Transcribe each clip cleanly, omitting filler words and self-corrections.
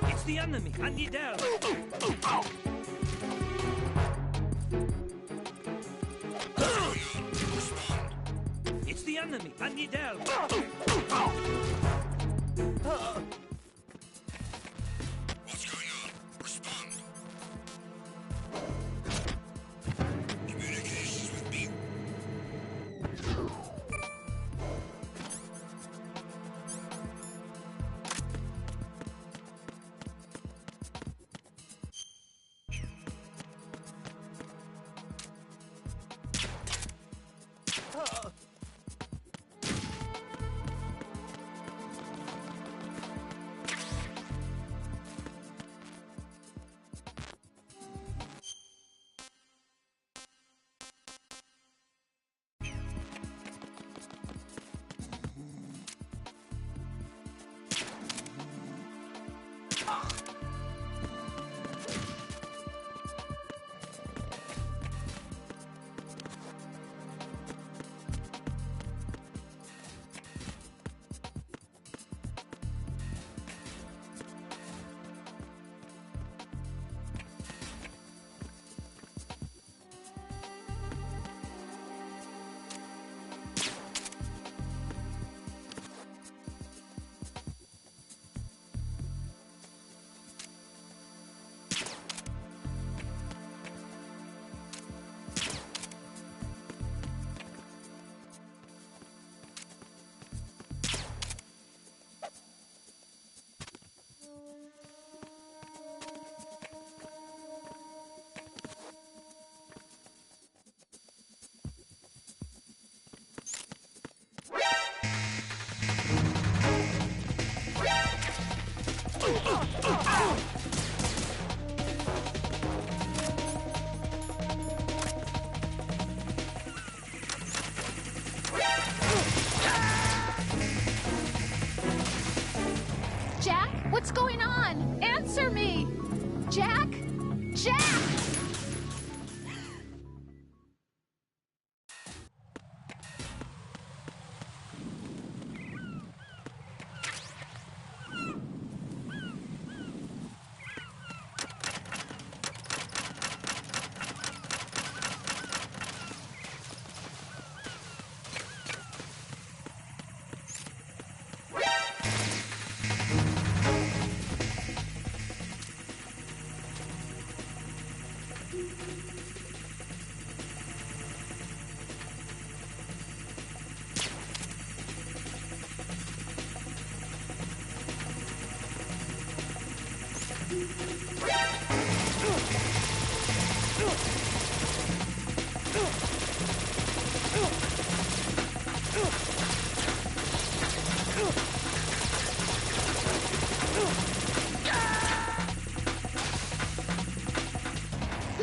It's the enemy. I need help. It's the enemy. I need help. What's going on? Respond. Communications with me. Jack, what's going on? Answer me! Jack? Jack!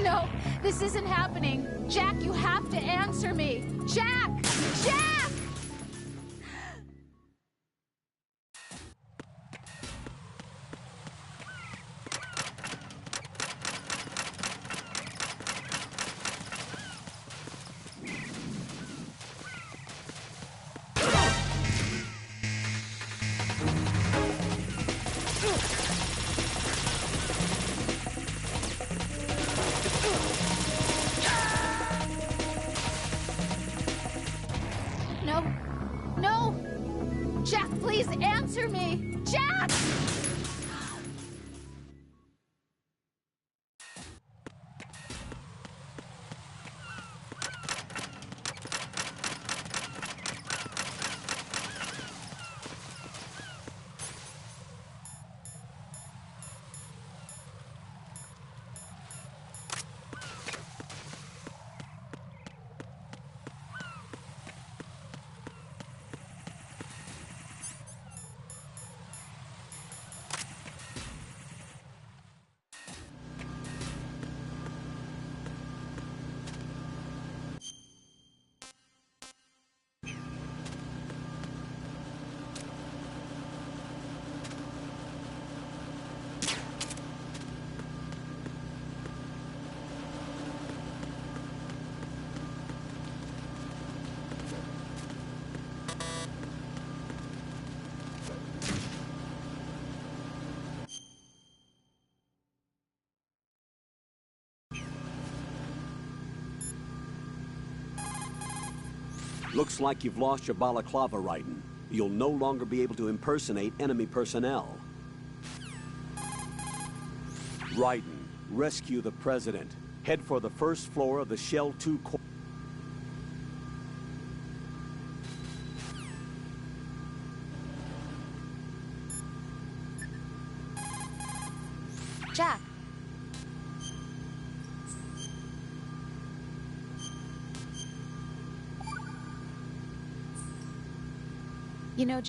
No, this isn't happening. Jack, you have to answer me. Jack! Jack! No. No! Jack, please answer me! Jack! Looks like you've lost your balaclava, Raiden. You'll no longer be able to impersonate enemy personnel. Raiden, rescue the President. Head for the first floor of the Shell 2 core. Jack. You know,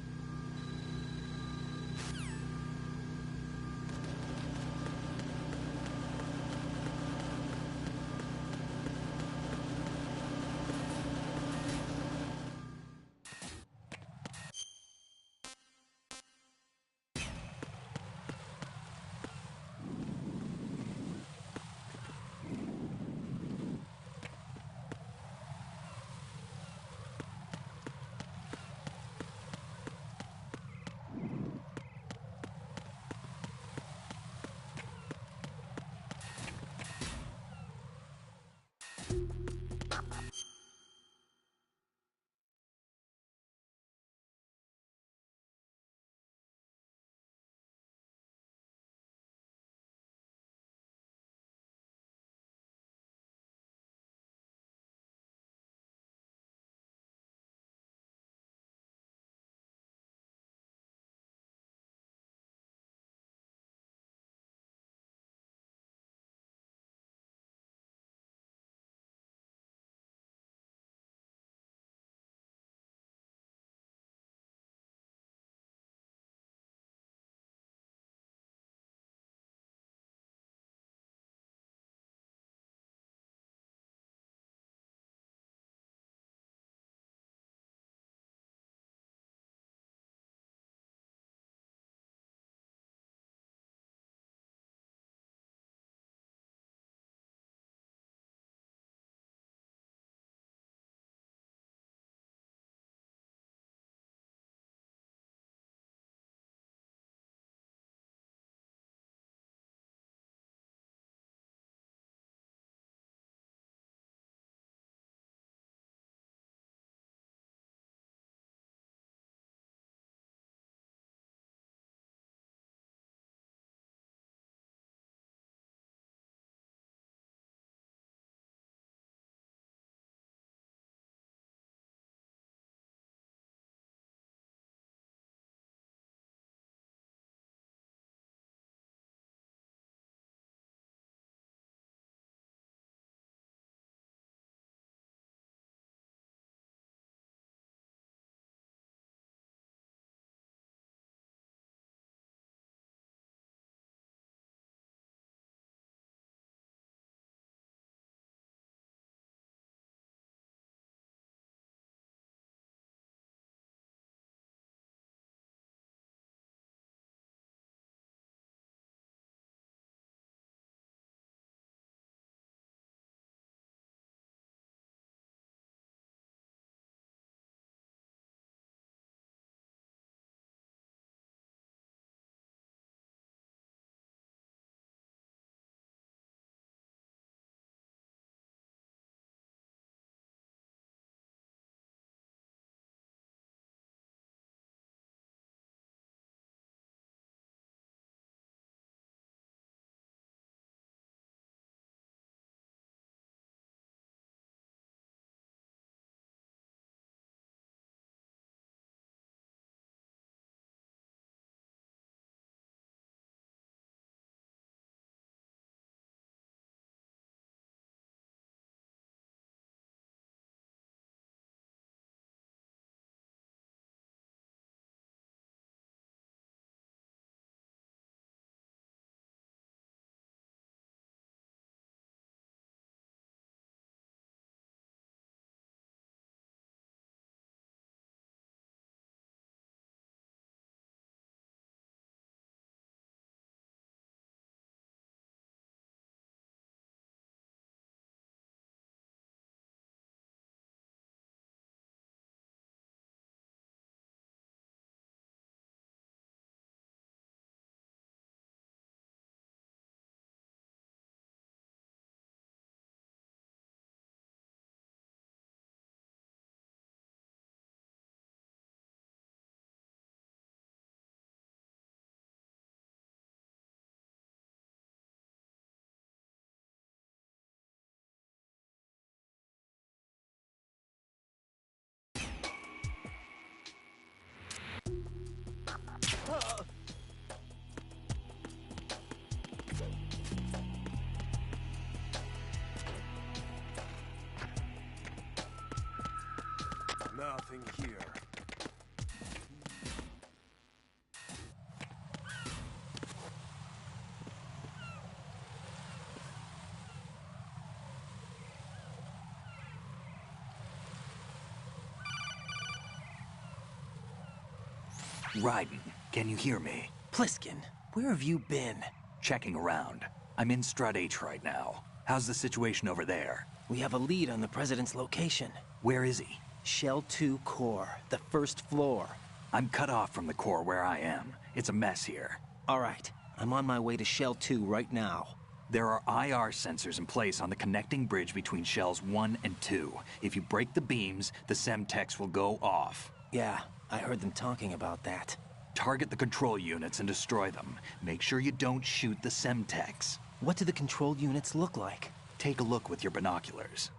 Ryden, can you hear me? Pliskin, where have you been? Checking around. I'm in Strut H right now. How's the situation over there? We have a lead on the President's location. Where is he? Shell 2 core, the first floor. I'm cut off from the core where I am. It's a mess here. All right, I'm on my way to Shell 2 right now. There are IR sensors in place on the connecting bridge between Shells 1 and 2. If you break the beams, the Semtex will go off. Yeah, I heard them talking about that. Target the control units and destroy them. Make sure you don't shoot the Semtex. What do the control units look like? Take a look with your binoculars.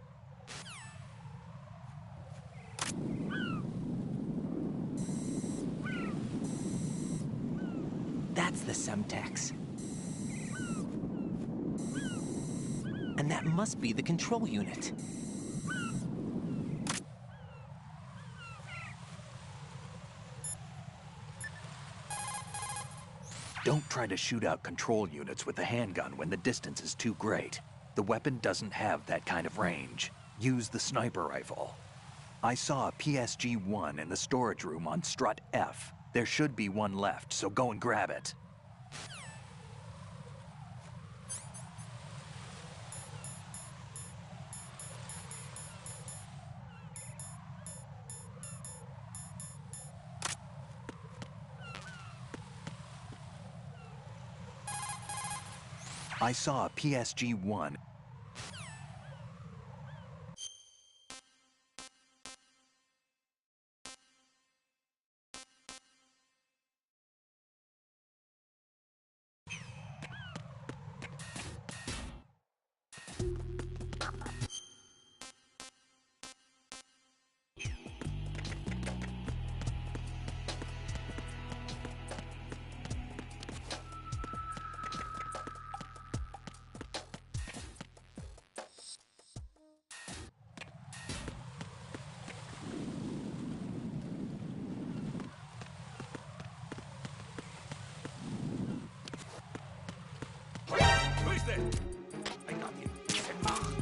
That's the Semtex. And that must be the control unit. Don't try to shoot out control units with the handgun when the distance is too great. The weapon doesn't have that kind of range. Use the sniper rifle. I saw a PSG-1 in the storage room on Strut F. There should be one left, so go and grab it. I saw a PSG-1. Who's there? I got you. What's going on?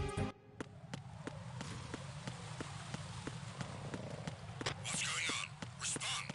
Respond.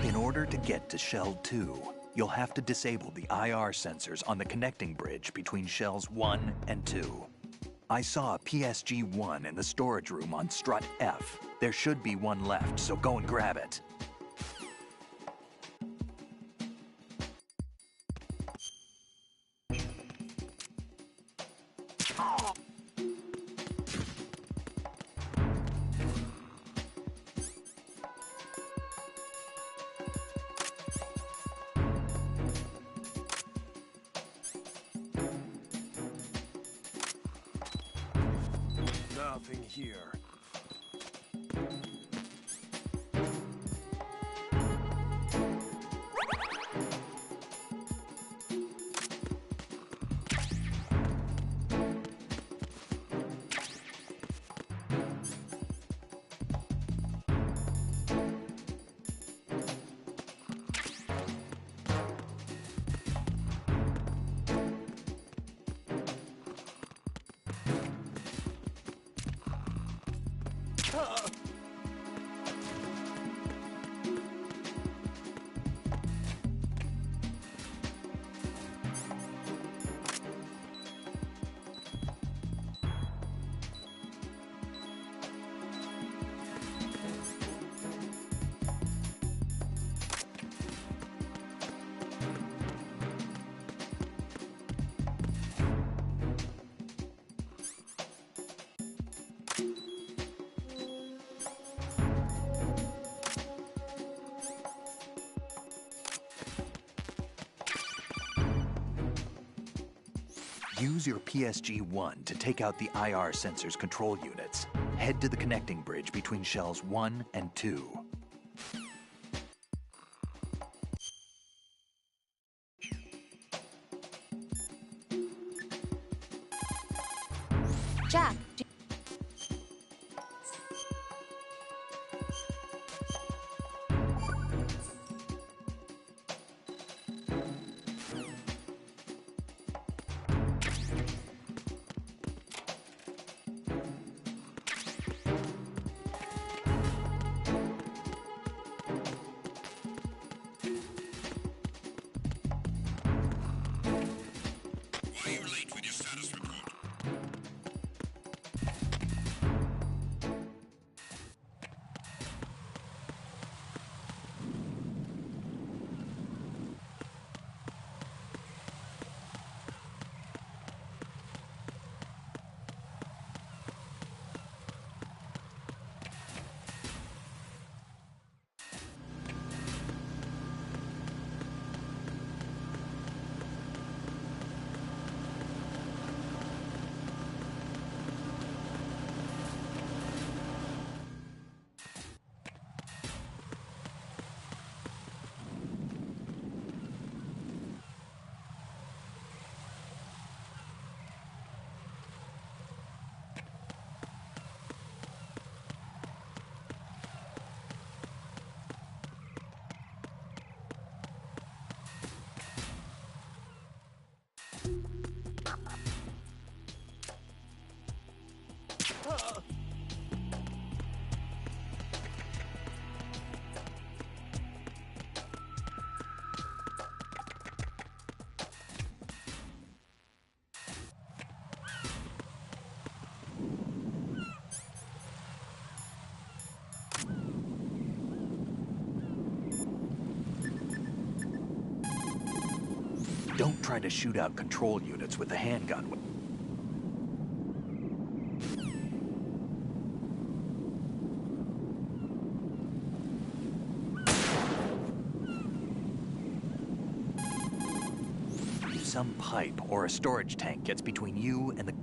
In order to get to Shell 2, you'll have to disable the IR sensors on the connecting bridge between Shells 1 and 2. I saw a PSG-1 in the storage room on Strut F. There should be one left, so go and grab it. Nothing here. Use your PSG-1 to take out the IR sensor's control units. Head to the connecting bridge between shells 1 and 2. Jack, Why are you late with your status report? Don't try to shoot out control units with the handgun. If some pipe or a storage tank gets between you and the...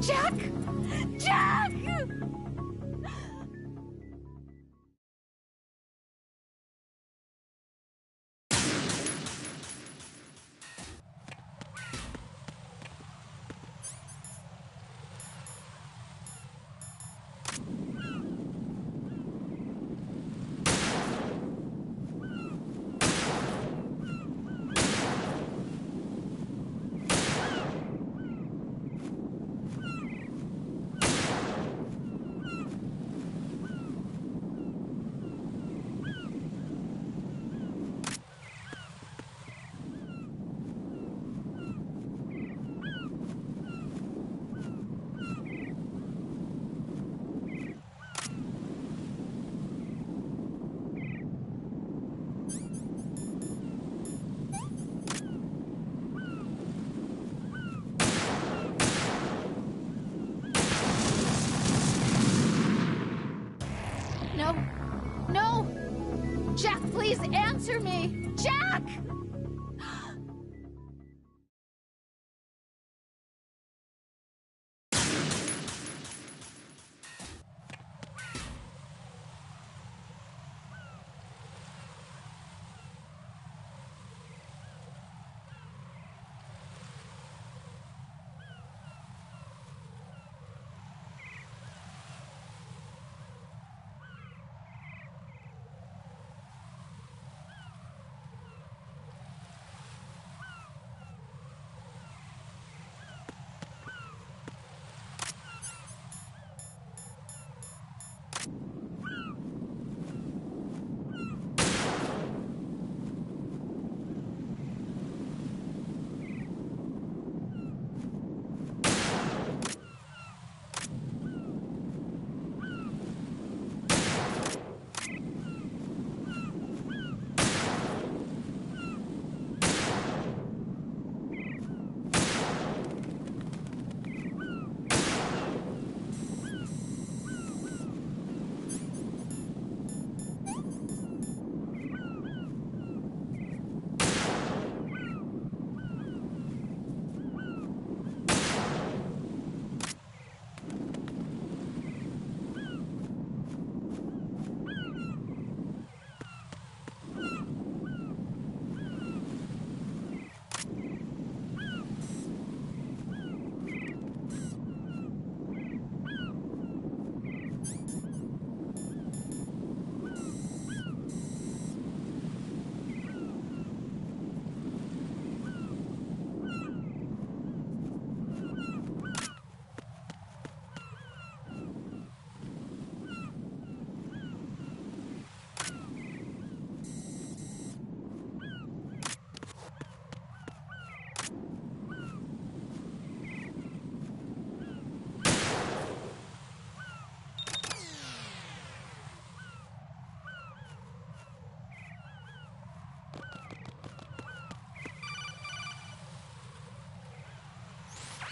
Jack! Jack! Please answer me! Jack!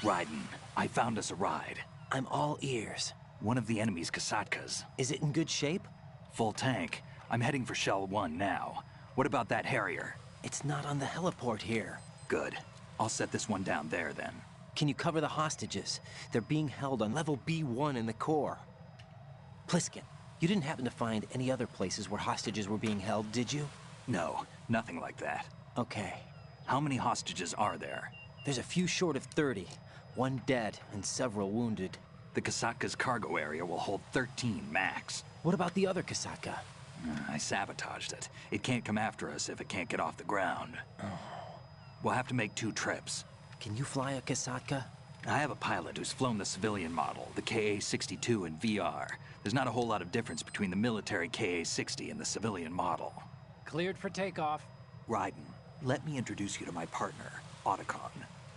Raiden, I found us a ride. I'm all ears. One of the enemy's Kasatkas. Is it in good shape? Full tank. I'm heading for Shell 1 now. What about that Harrier? It's not on the heliport here. Good. I'll set this one down there then. Can you cover the hostages? They're being held on level B1 in the core. Pliskin, you didn't happen to find any other places where hostages were being held, did you? No, nothing like that. Okay. How many hostages are there? There's a few short of 30. One dead and several wounded. The Kasatka's cargo area will hold 13 max. What about the other Kasatka? I sabotaged it. It can't come after us if it can't get off the ground. We'll have to make 2 trips. Can you fly a Kasatka? I have a pilot who's flown the civilian model, the KA-62 in VR. There's not a whole lot of difference between the military KA-60 and the civilian model. Cleared for takeoff. Raiden, let me introduce you to my partner, Otacon.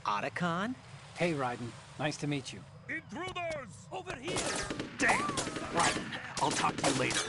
Otacon? Hey, Raiden. Nice to meet you. Intruders! Over here! Damn! Raiden, I'll talk to you later.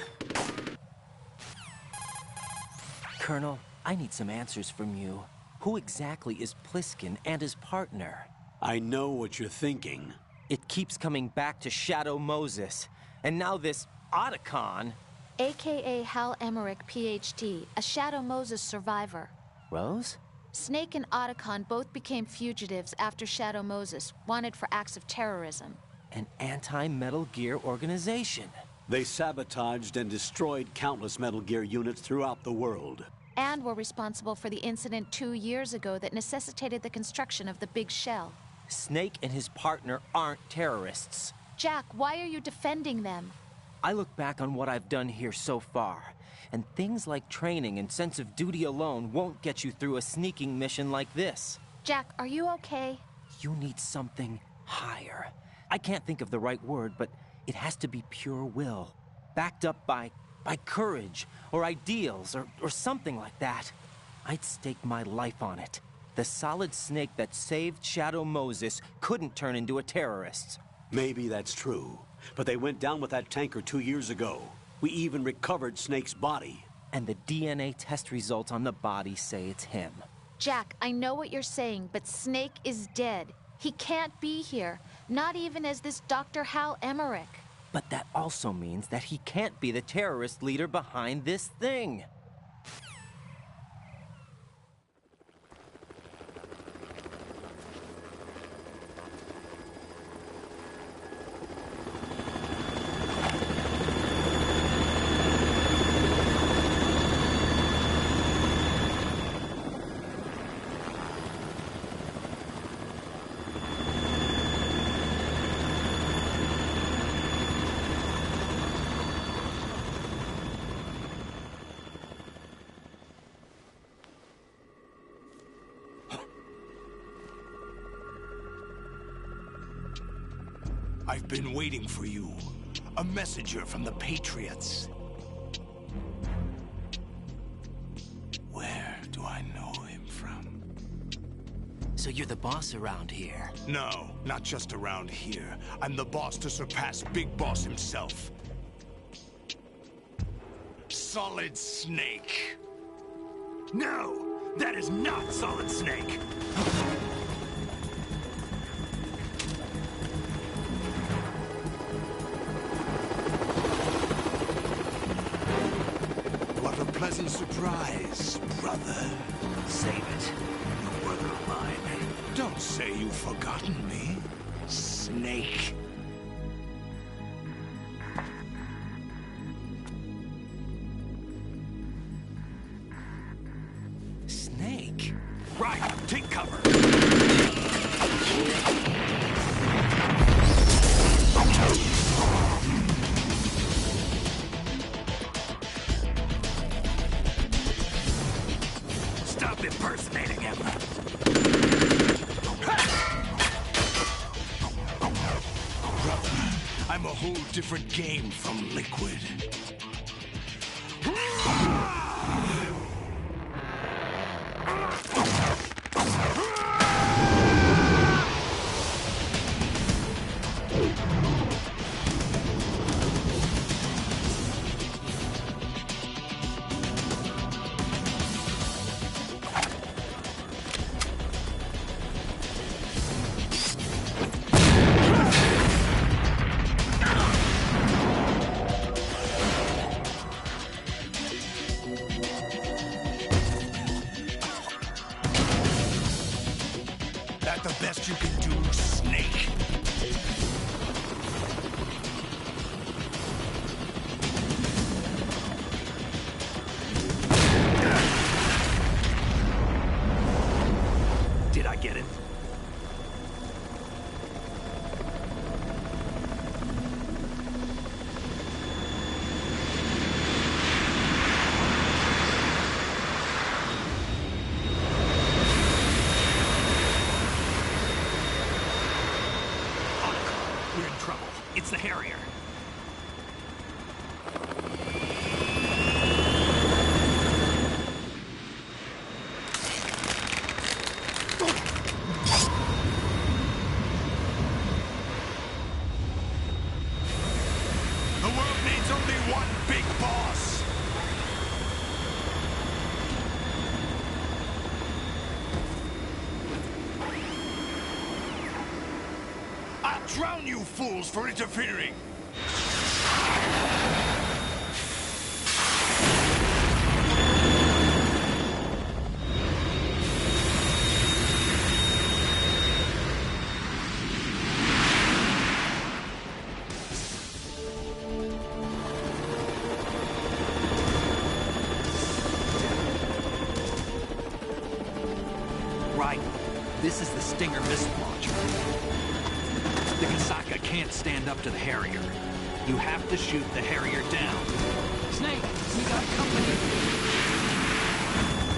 Colonel, I need some answers from you. Who exactly is Pliskin and his partner? I know what you're thinking. It keeps coming back to Shadow Moses. And now this Otacon. AKA Hal Emmerich, PhD, a Shadow Moses survivor. Rose? Snake and Otacon both became fugitives after Shadow Moses, wanted for acts of terrorism. An anti-Metal Gear organization. They sabotaged and destroyed countless Metal Gear units throughout the world. And were responsible for the incident 2 years ago that necessitated the construction of the Big Shell. Snake and his partner aren't terrorists. Jack, why are you defending them? I look back on what I've done here so far, and things like training and sense of duty alone won't get you through a sneaking mission like this. Jack, are you okay? You need something higher. I can't think of the right word, but it has to be pure will, backed up by courage or ideals or something like that. I'd stake my life on it. The solid snake that saved Shadow Moses couldn't turn into a terrorist. Maybe that's true, but they went down with that tanker 2 years ago. We even recovered Snake's body. And the DNA test results on the body say it's him. Jack, I know what you're saying, but Snake is dead. He can't be here, not even as this Dr. Hal Emmerich. But that also means that he can't be the terrorist leader behind this thing. I've been waiting for you. A messenger from the Patriots. Where do I know him from? So you're the boss around here? No, not just around here. I'm the boss to surpass Big Boss himself. Solid Snake. No! That is not Solid Snake! What a pleasant surprise, brother. Save it. You brother of mine. Don't say you've forgotten me, Snake. Snake? Right, take cover. Stop impersonating him. Brother, I'm a whole different game from Liquid. That the best you can do, Snake? Did I get it? We're in trouble. It's the Harrier. The world needs only one big boss. I'll drown you fools for interfering. Right. This is the Stinger missile launcher. The Kasaka can't stand up to the Harrier. You have to shoot the Harrier down. Snake, we got company.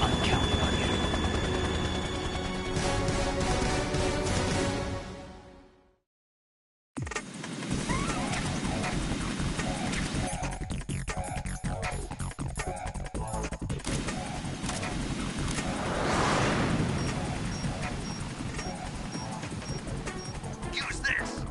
I'm counting on you. Use this!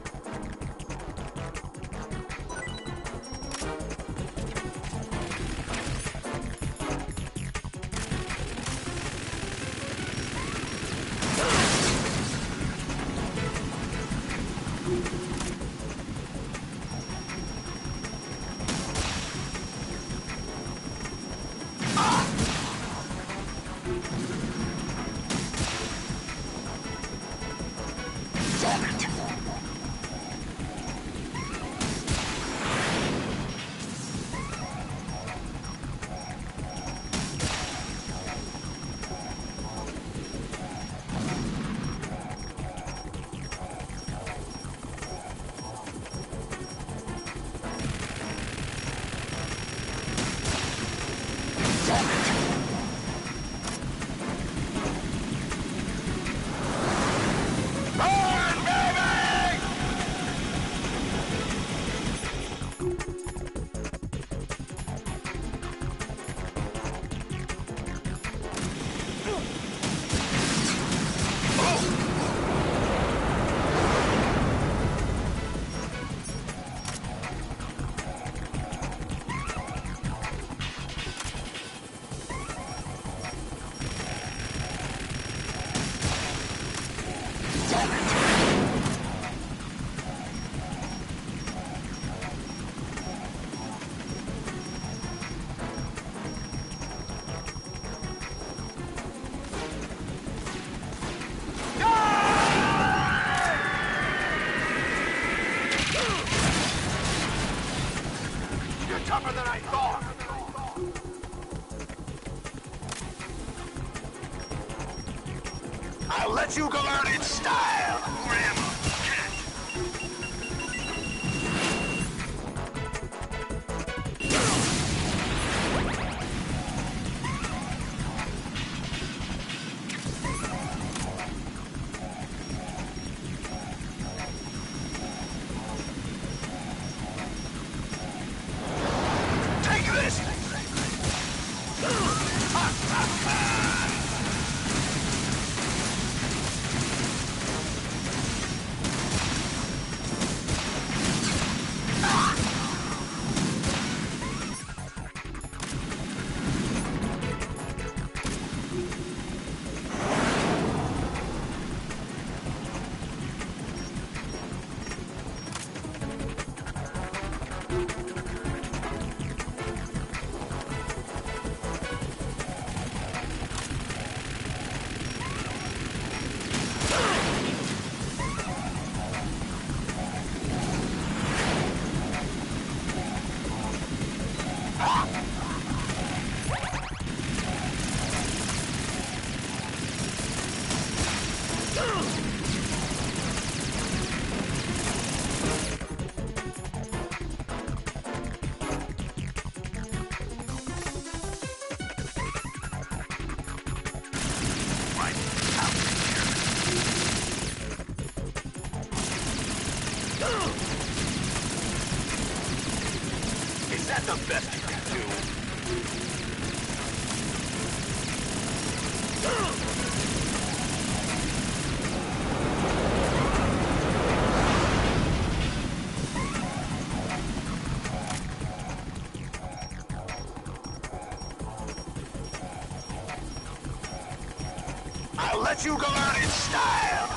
tougher than I thought. I'll let you go out in style. Take this! Is that the best you can do? I'll let you go out in style!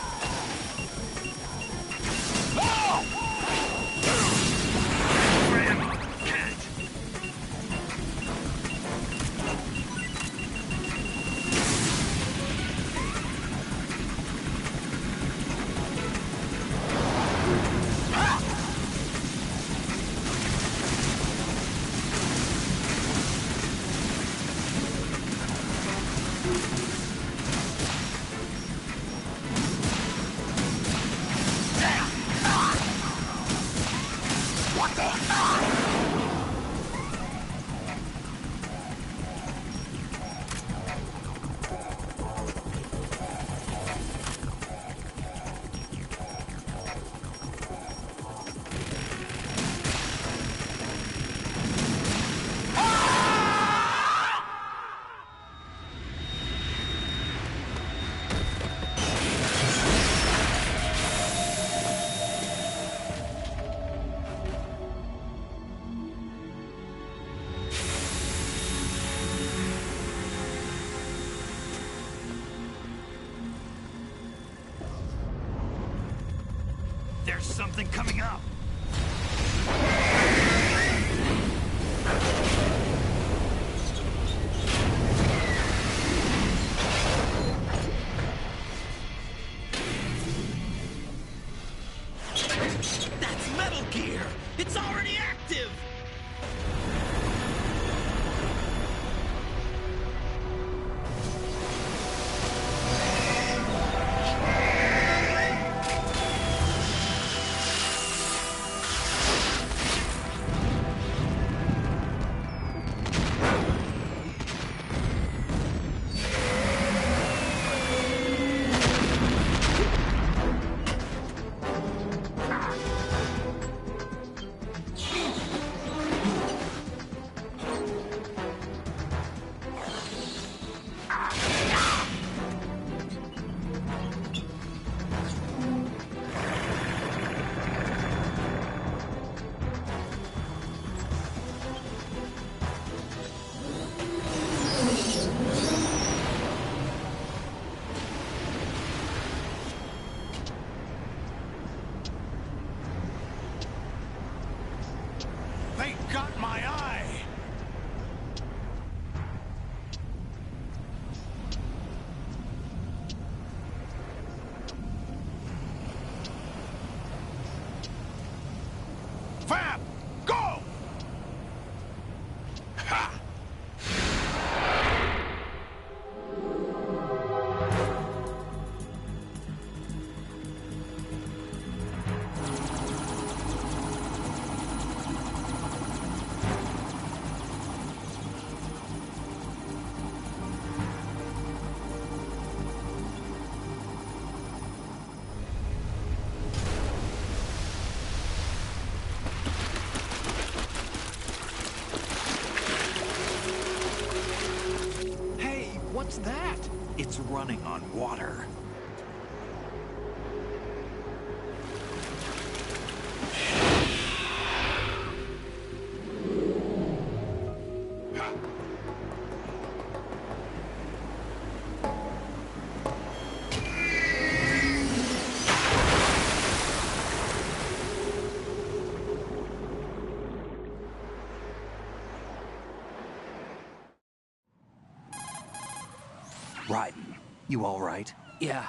There's something coming up. That's Metal Gear! It's already active! running on water. Raiden, you all right? Yeah.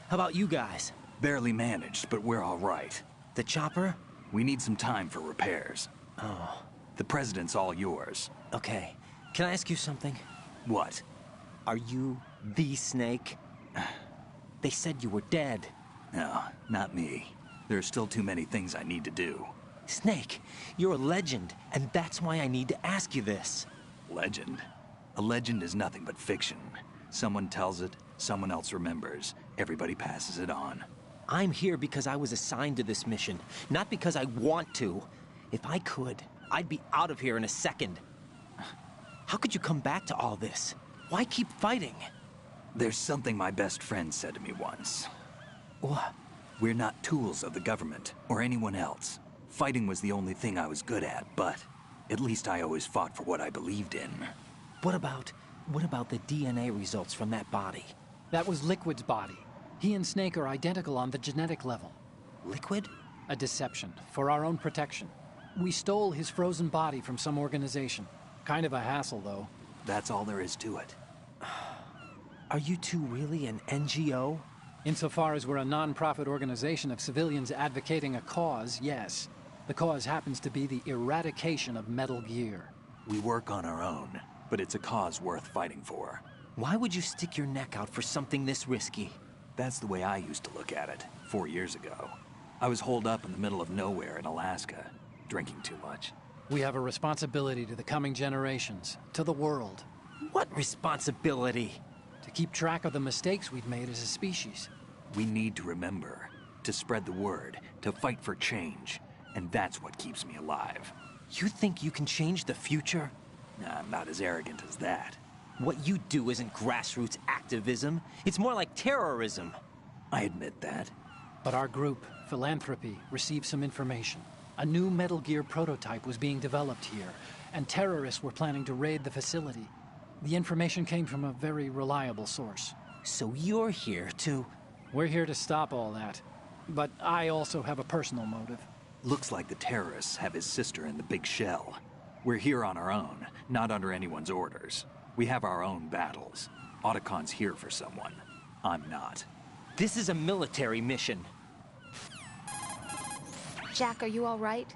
How about you guys? Barely managed, but we're all right. The chopper? We need some time for repairs. Oh. The president's all yours. Okay. Can I ask you something? What? Are you the Snake? They said you were dead. No, not me. There are still too many things I need to do. Snake, you're a legend, and that's why I need to ask you this. Legend? A legend is nothing but fiction. Someone tells it, someone else remembers. Everybody passes it on. I'm here because I was assigned to this mission, not because I want to. If I could, I'd be out of here in a second. How could you come back to all this? Why keep fighting? There's something my best friend said to me once. What? We're not tools of the government, or anyone else. Fighting was the only thing I was good at, but at least I always fought for what I believed in. What about the DNA results from that body? That was Liquid's body. He and Snake are identical on the genetic level. Liquid? A deception, for our own protection. We stole his frozen body from some organization. Kind of a hassle, though. That's all there is to it. Are you two really an NGO? Insofar as we're a non-profit organization of civilians advocating a cause, yes. The cause happens to be the eradication of Metal Gear. We work on our own, but it's a cause worth fighting for. Why would you stick your neck out for something this risky? That's the way I used to look at it, 4 years ago. I was holed up in the middle of nowhere in Alaska, drinking too much. We have a responsibility to the coming generations, to the world. What responsibility? To keep track of the mistakes we've made as a species. We need to remember, to spread the word, to fight for change. And that's what keeps me alive. You think you can change the future? I'm not as arrogant as that. What you do isn't grassroots activism. It's more like terrorism. I admit that. But our group, Philanthropy, received some information. A new Metal Gear prototype was being developed here, and terrorists were planning to raid the facility. The information came from a very reliable source. So you're here to... We're here to stop all that. But I also have a personal motive. Looks like the terrorists have his sister in the big shell. We're here on our own, not under anyone's orders. We have our own battles. Otacon's here for someone. I'm not. This is a military mission. Jack, are you all right?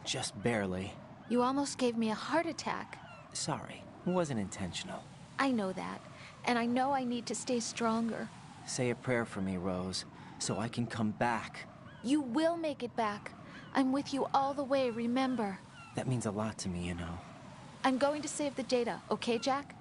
Just barely. You almost gave me a heart attack. Sorry, it wasn't intentional. I know that, and I know I need to stay stronger. Say a prayer for me, Rose, so I can come back. You will make it back. I'm with you all the way, remember? That means a lot to me, you know. I'm going to save the data, okay, Jack?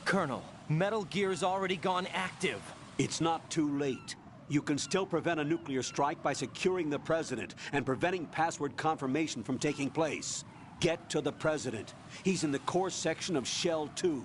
Colonel, Metal Gear's already gone active. It's not too late. You can still prevent a nuclear strike by securing the president and preventing password confirmation from taking place. Get to the president. He's in the core section of Shell 2.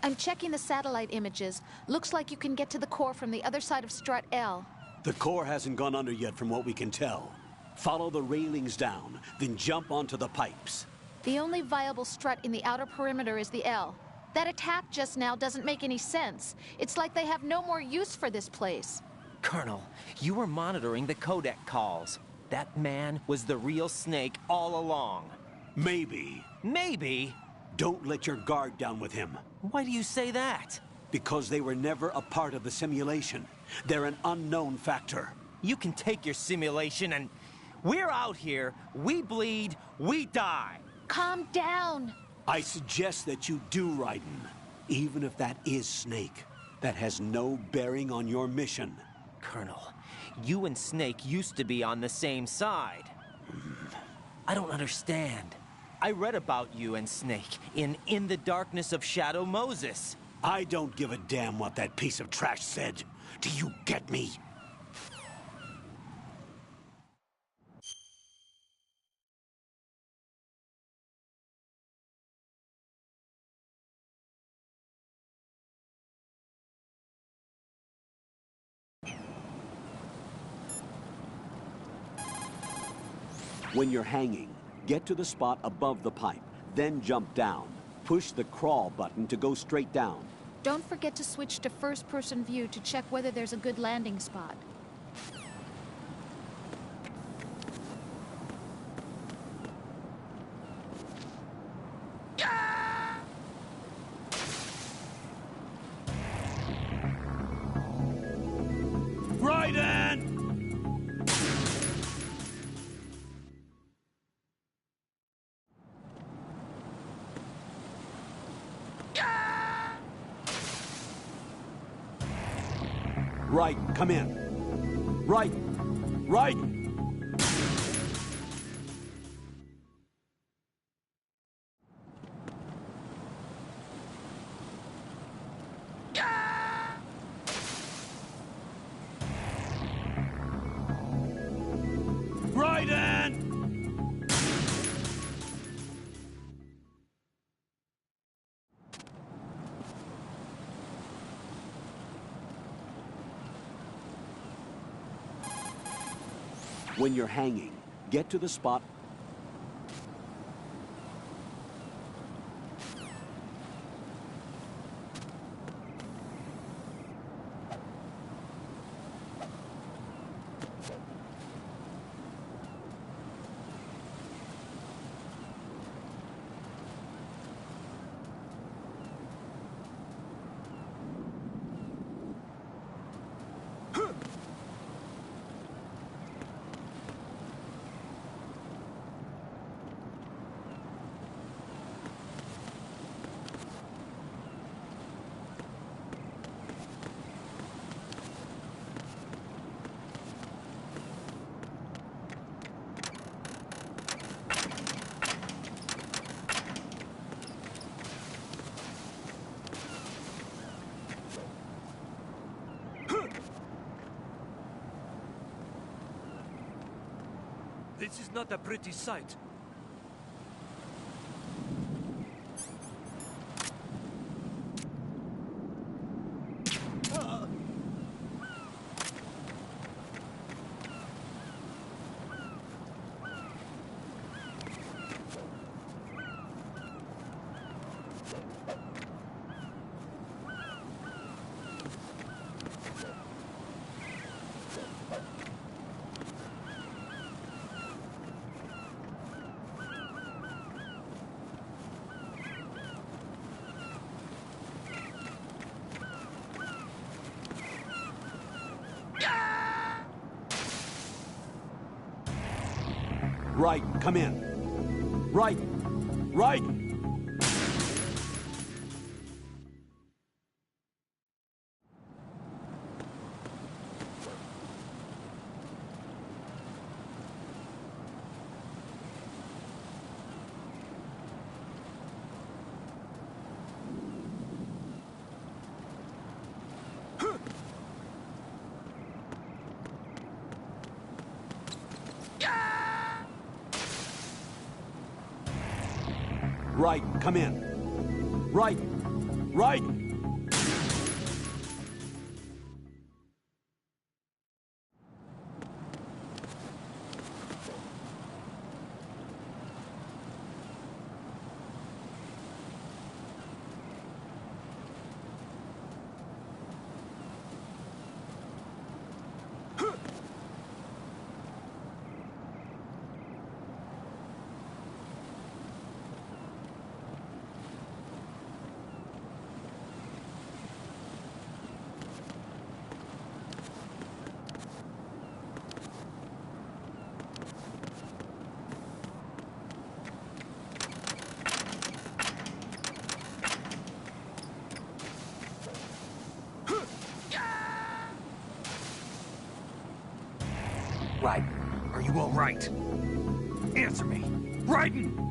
I'm checking the satellite images. Looks like you can get to the core from the other side of Strut L. The core hasn't gone under yet from what we can tell. Follow the railings down, then jump onto the pipes. The only viable strut in the outer perimeter is the L. That attack just now doesn't make any sense. It's like they have no more use for this place. Colonel, you were monitoring the codec calls. That man was the real Snake all along. Maybe. Maybe? Don't let your guard down with him. Why do you say that? Because they were never a part of the simulation. They're an unknown factor. You can take your simulation and... We're out here, we bleed, we die. Calm down. I suggest that you do, Raiden. Even if that is Snake. That has no bearing on your mission. Colonel, you and Snake used to be on the same side. I don't understand. I read about you and Snake in the Darkness of Shadow Moses. I don't give a damn what that piece of trash said. Do you get me? When you're hanging, get to the spot above the pipe, then jump down. Push the crawl button to go straight down. Don't forget to switch to first-person view to check whether there's a good landing spot. Right in! Right, come in. Right, right! Right in! When you're hanging, get to the spot. This is not a pretty sight. Right, come in. Right, right! Right, come in. Right, right! Right. Are you all right? Answer me. Raiden!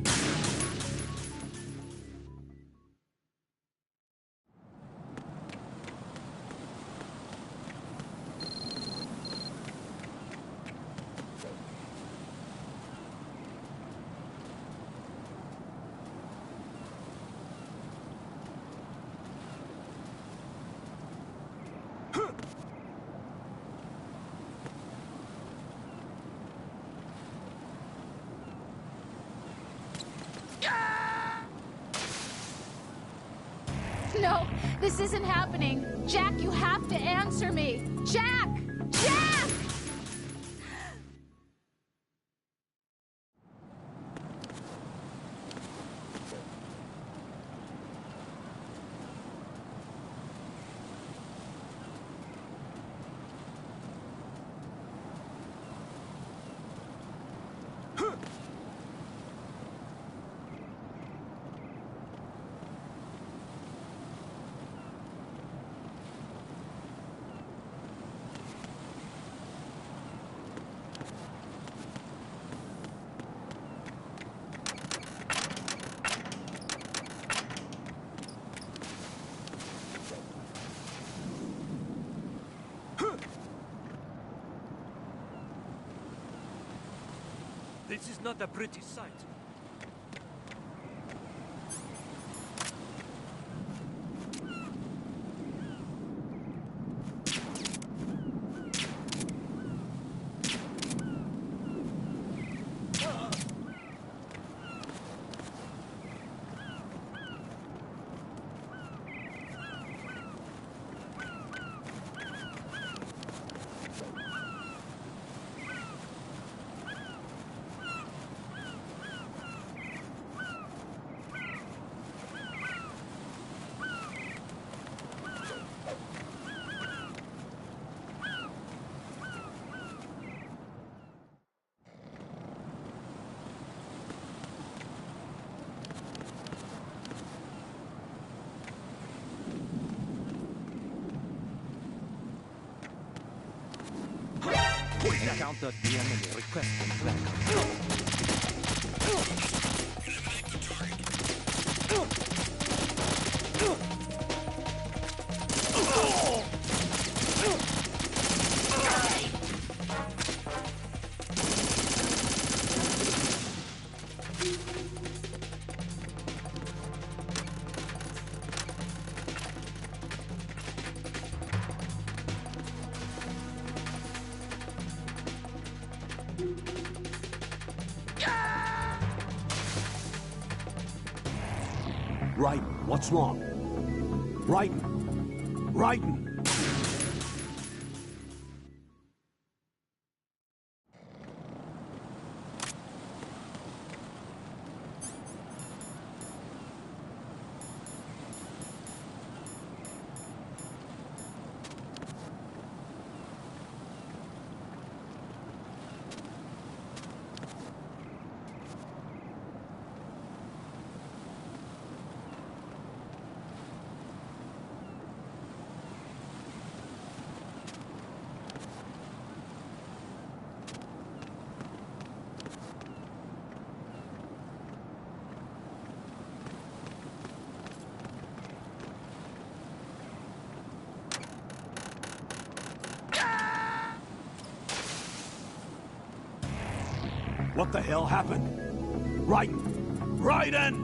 No, this isn't happening. Jack, you have to answer me. Jack! Jack! This is not a pretty sight. Encounter the enemy requesting backup. Raiden, what's wrong? Raiden! Raiden! What the hell happened? Raiden! Raiden!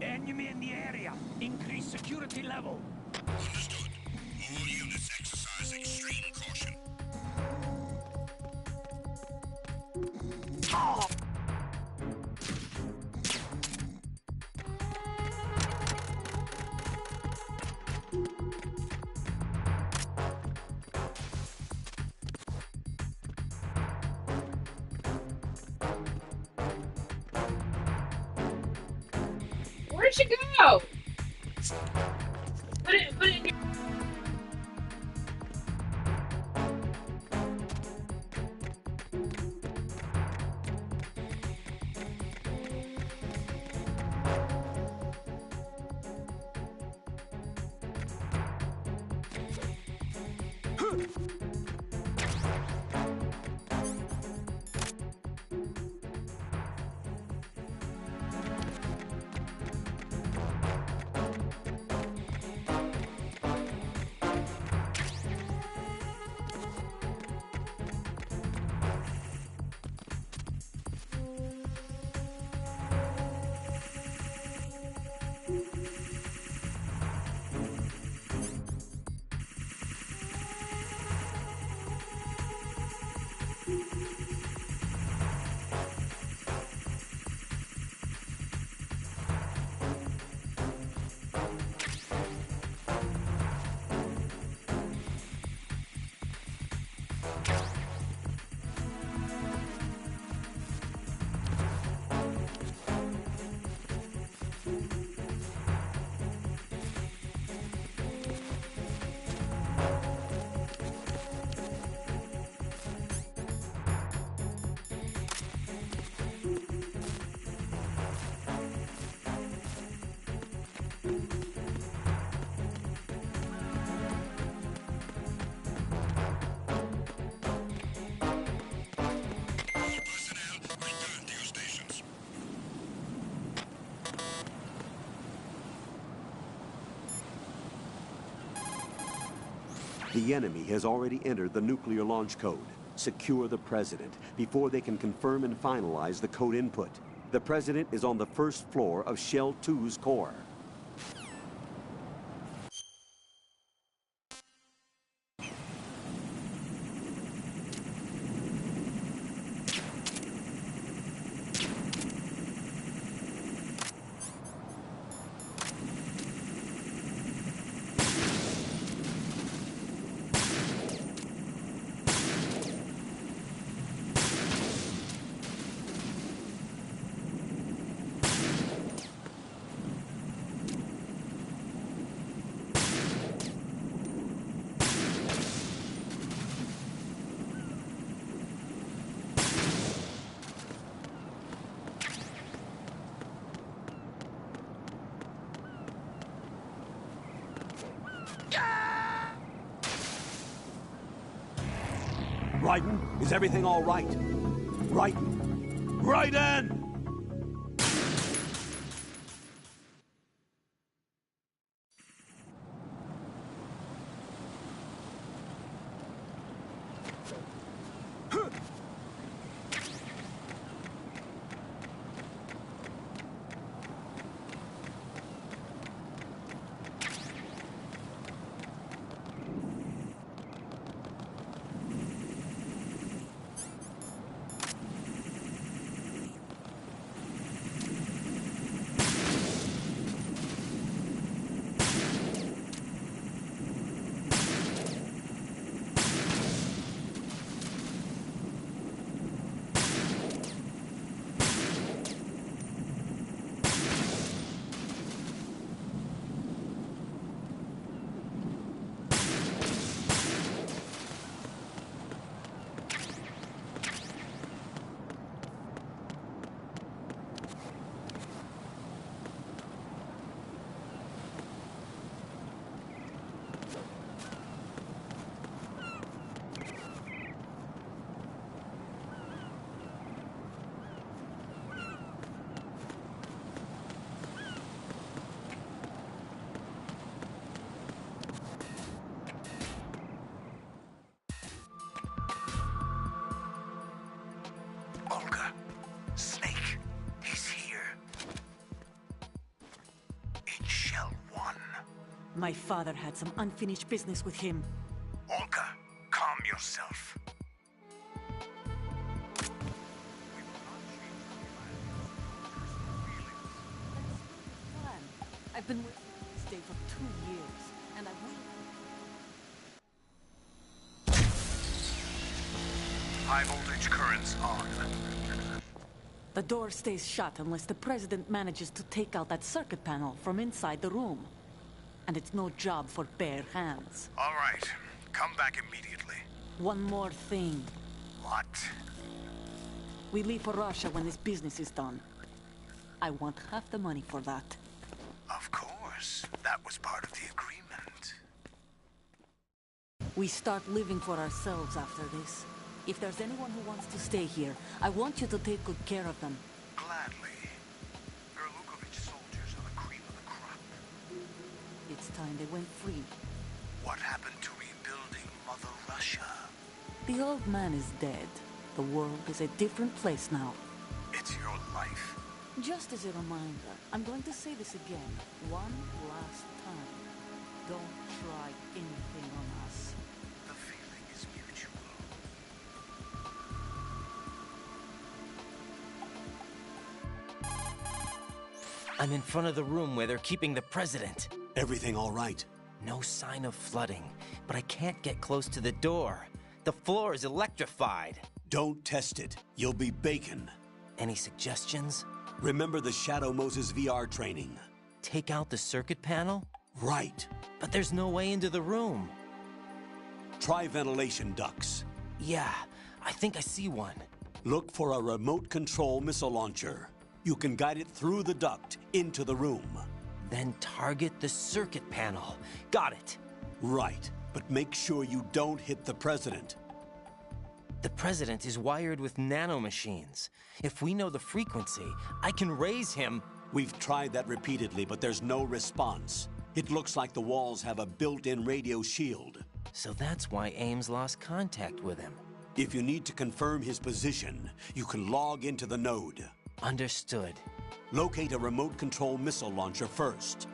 Enemy in the area. Increase security level. Understood. All units exercise extreme caution. Where'd you go? Put it in your... The enemy has already entered the nuclear launch code. Secure the President before they can confirm and finalize the code input. The President is on the first floor of Shell 2's core. Raiden, is everything all right? Raiden! Raiden! My father had some unfinished business with him. Olga, calm yourself. I've been waiting for this day for 2 years, and I will... High voltage currents on. The door stays shut unless the President manages to take out that circuit panel from inside the room. And it's no job for bare hands. All right. Come back immediately. One more thing. What? We leave for Russia when this business is done. I want half the money for that. Of course. That was part of the agreement. We start living for ourselves after this. If there's anyone who wants to stay here, I want you to take good care of them. Gladly. Soldiers are the cream of the crop. It's time they went free. What happened to rebuilding Mother Russia? The old man is dead. The world is a different place now. It's your life. Just as a reminder, I'm going to say this again, one last time. Don't try anything on us. The feeling is mutual. I'm in front of the room where they're keeping the President. Everything all right? No sign of flooding, but I can't get close to the door. The floor is electrified. Don't test it. You'll be bacon. Any suggestions? Remember the Shadow Moses VR training. Take out the circuit panel? Right. But there's no way into the room. Try ventilation ducts. Yeah, I think I see one. Look for a remote control missile launcher. You can guide it through the duct into the room. Then target the circuit panel. Got it. Right, but make sure you don't hit the President. The President is wired with nanomachines. If we know the frequency, I can raise him. We've tried that repeatedly, but there's no response. It looks like the walls have a built-in radio shield. So that's why Ames lost contact with him. If you need to confirm his position, you can log into the node. Understood. Locate a remote control missile launcher first.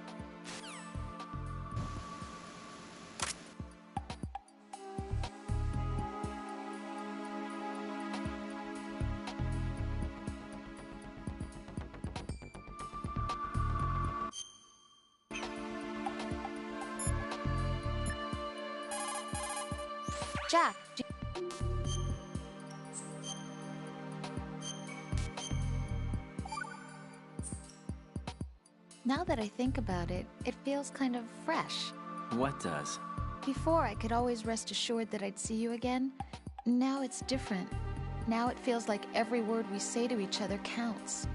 Jack, now that I think about it, it feels kind of fresh. What does? Before, I could always rest assured that I'd see you again. Now it's different. Now it feels like every word we say to each other counts.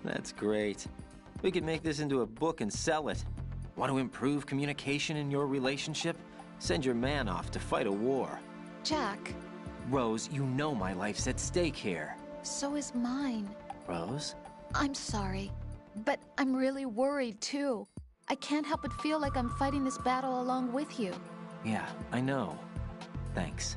That's great. We could make this into a book and sell it. Want to improve communication in your relationship? Send your man off to fight a war. Jack. Rose, you know my life's at stake here. So is mine. Rose? I'm sorry, but I'm really worried too. I can't help but feel like I'm fighting this battle along with you. Yeah, I know. Thanks.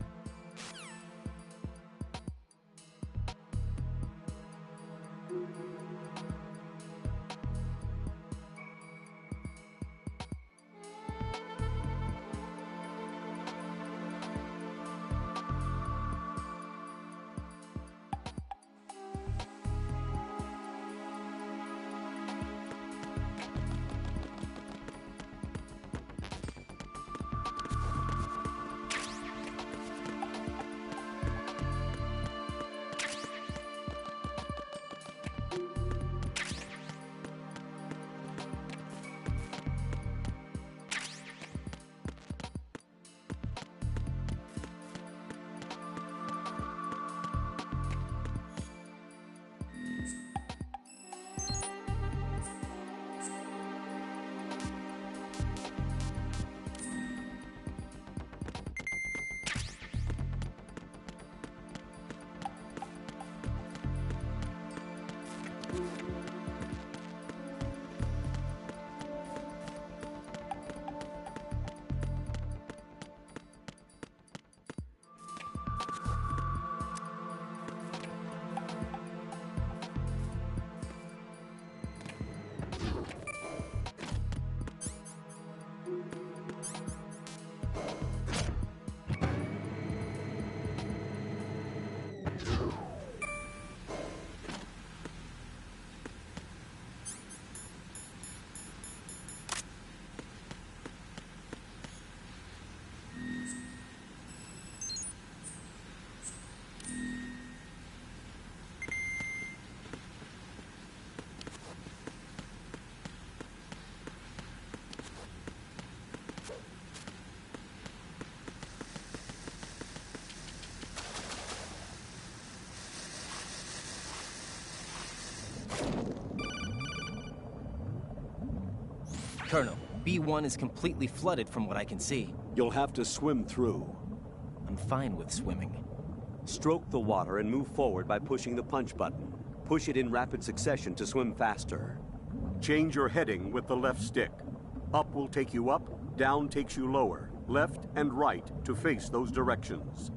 Colonel, B1 is completely flooded from what I can see. You'll have to swim through. I'm fine with swimming. Stroke the water and move forward by pushing the punch button. Push it in rapid succession to swim faster. Change your heading with the left stick. Up will take you up, down takes you lower, left and right to face those directions.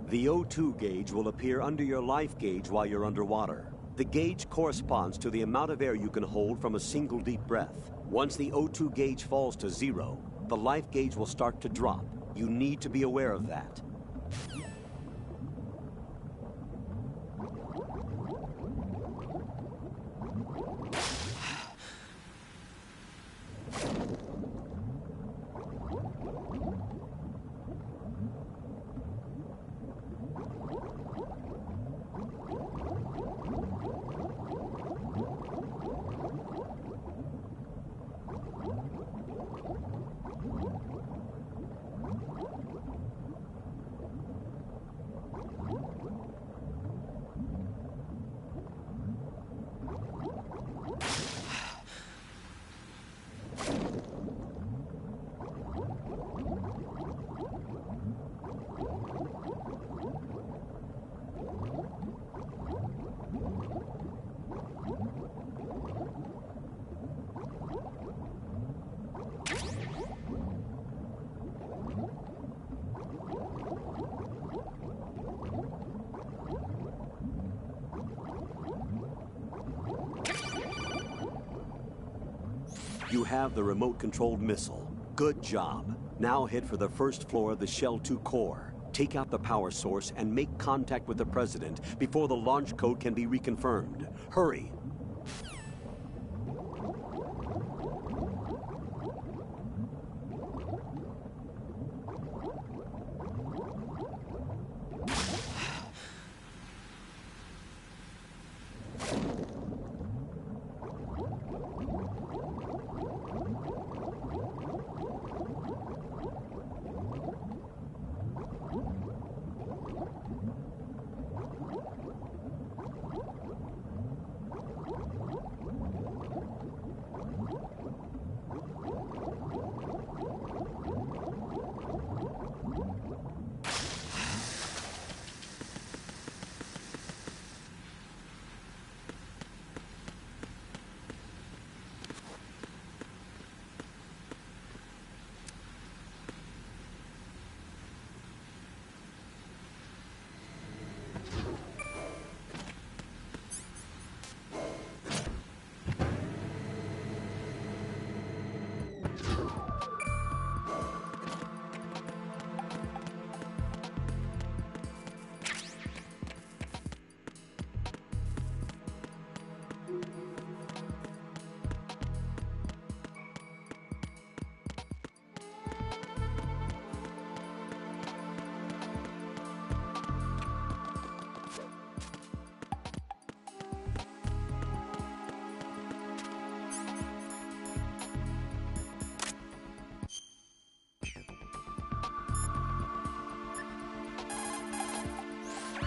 The O2 gauge will appear under your life gauge while you're underwater. The gauge corresponds to the amount of air you can hold from a single deep breath. Once the O2 gauge falls to 0, the life gauge will start to drop. You need to be aware of that. You have the remote-controlled missile. Good job. Now head for the first floor of the Shell 2 core. Take out the power source and make contact with the President before the launch code can be reconfirmed. Hurry.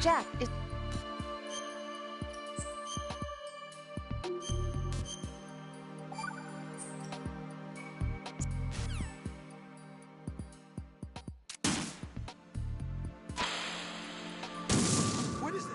Jack, is... What is that?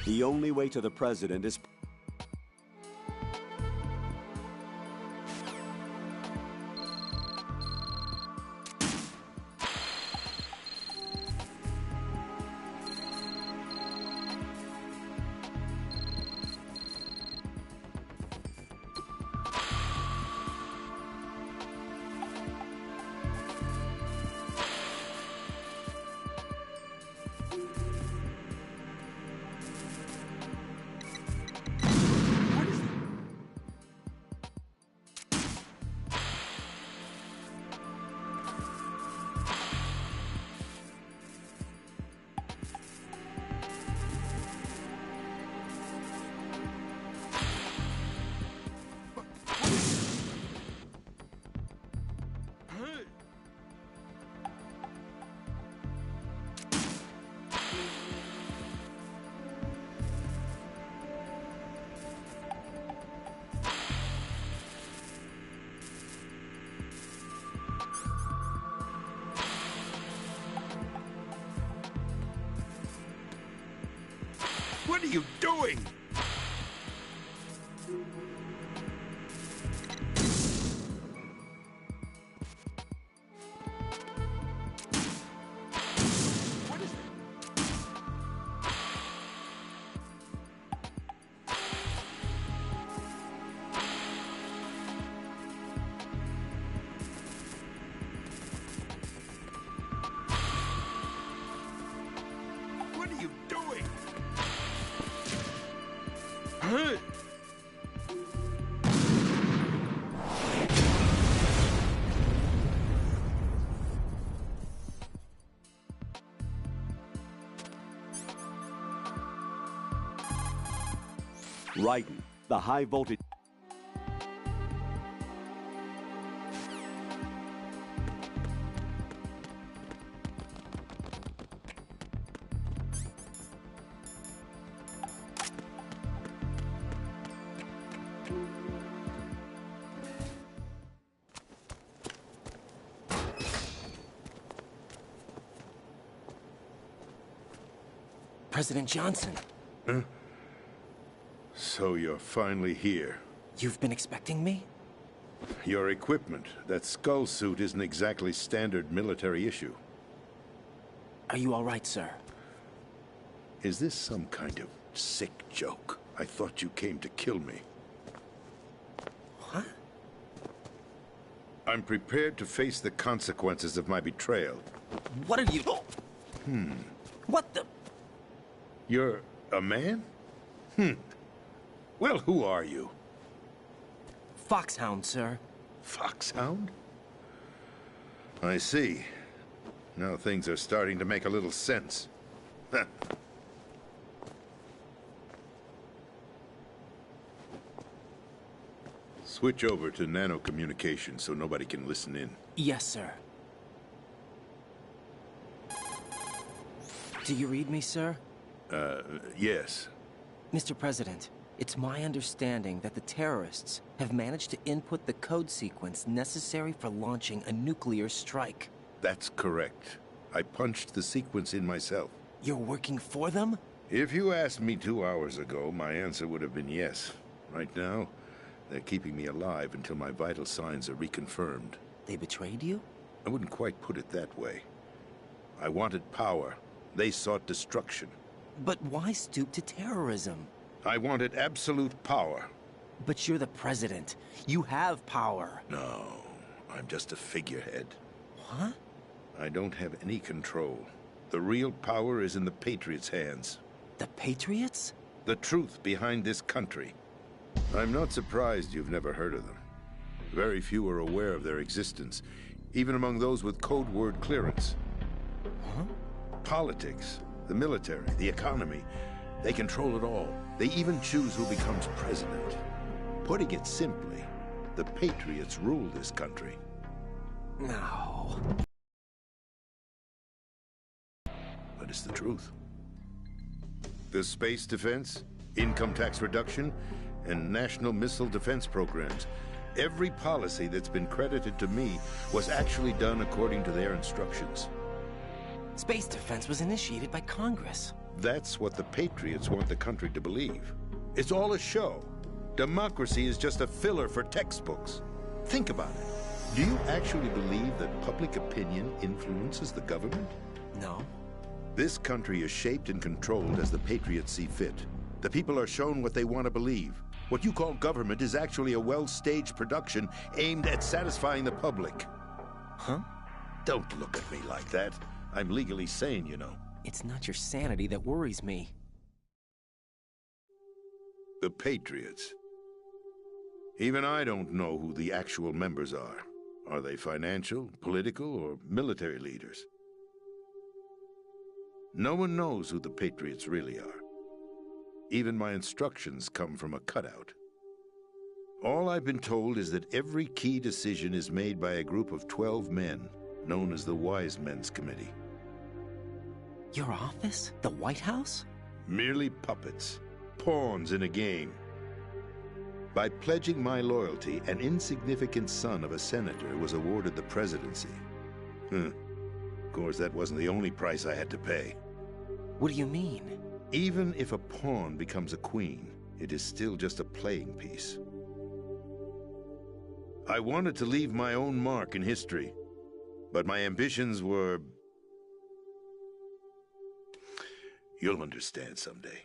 The only way to the President is... What are you doing? What is it? What are you doing? Huh? Raiden, the high voltage... President Johnson. Huh? So you're finally here. You've been expecting me? Your equipment, that skull suit, isn't exactly standard military issue. Are you all right, sir? Is this some kind of sick joke? I thought you came to kill me. What? I'm prepared to face the consequences of my betrayal. What are you... What the... You're a man? Well, who are you? Foxhound, sir. Foxhound? I see. Now things are starting to make a little sense. Switch over to nano-communication so nobody can listen in. Yes, sir. Do you read me, sir? Yes. Mr. President, it's my understanding that the terrorists have managed to input the code sequence necessary for launching a nuclear strike. That's correct. I punched the sequence in myself. You're working for them? If you asked me 2 hours ago, my answer would have been yes. Right now, they're keeping me alive until my vital signs are reconfirmed. They betrayed you? I wouldn't quite put it that way. I wanted power. They sought destruction. But why stoop to terrorism? I wanted absolute power. But you're the president. You have power. No, I'm just a figurehead. What? I don't have any control. The real power is in the Patriots' hands. The Patriots? The truth behind this country. I'm not surprised you've never heard of them. Very few are aware of their existence, even among those with code word clearance. Huh? Politics, the military, the economy, they control it all. They even choose who becomes president. Putting it simply, the Patriots rule this country. No. But it's the truth. The space defense, income tax reduction, and national missile defense programs. Every policy that's been credited to me was actually done according to their instructions. Space defense was initiated by Congress. That's what the Patriots want the country to believe. It's all a show. Democracy is just a filler for textbooks. Think about it. Do you actually believe that public opinion influences the government? No. This country is shaped and controlled as the Patriots see fit. The people are shown what they want to believe. What you call government is actually a well-staged production aimed at satisfying the public. Huh? Don't look at me like that. I'm legally sane, you know. It's not your sanity that worries me. The Patriots. Even I don't know who the actual members are. Are they financial, political, or military leaders? No one knows who the Patriots really are. Even my instructions come from a cutout. All I've been told is that every key decision is made by a group of 12 men, known as the Wise Men's Committee. Your office? The White House? Merely puppets, pawns in a game. By pledging my loyalty, an insignificant son of a senator was awarded the presidency. Of course, that wasn't the only price I had to pay. What do you mean? Even if a pawn becomes a queen, it is still just a playing piece. I wanted to leave my own mark in history, but my ambitions were... You'll understand someday.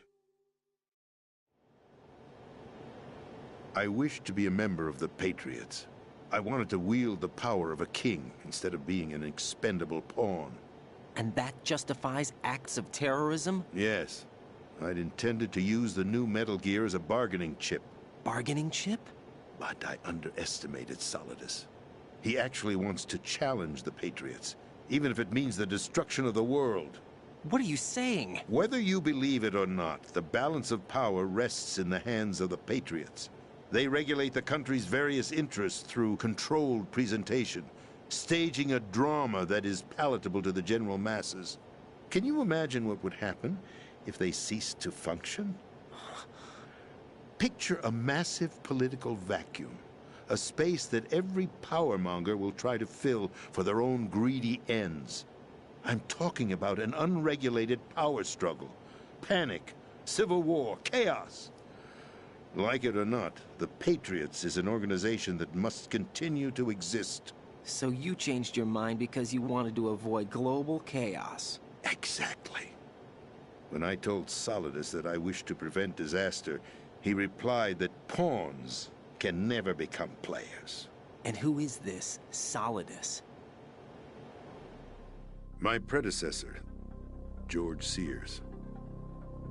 I wished to be a member of the Patriots. I wanted to wield the power of a king instead of being an expendable pawn. And that justifies acts of terrorism? Yes. I'd intended to use the new Metal Gear as a bargaining chip. Bargaining chip? But I underestimated Solidus. He actually wants to challenge the Patriots, even if it means the destruction of the world. What are you saying? Whether you believe it or not, the balance of power rests in the hands of the Patriots. They regulate the country's various interests through controlled presentation, staging a drama that is palatable to the general masses. Can you imagine what would happen if they ceased to function? Picture a massive political vacuum, a space that every powermonger will try to fill for their own greedy ends. I'm talking about an unregulated power struggle, panic, civil war, chaos. Like it or not, the Patriots is an organization that must continue to exist. So you changed your mind because you wanted to avoid global chaos. Exactly. When I told Solidus that I wished to prevent disaster, he replied that pawns can never become players. And who is this Solidus? My predecessor, George Sears.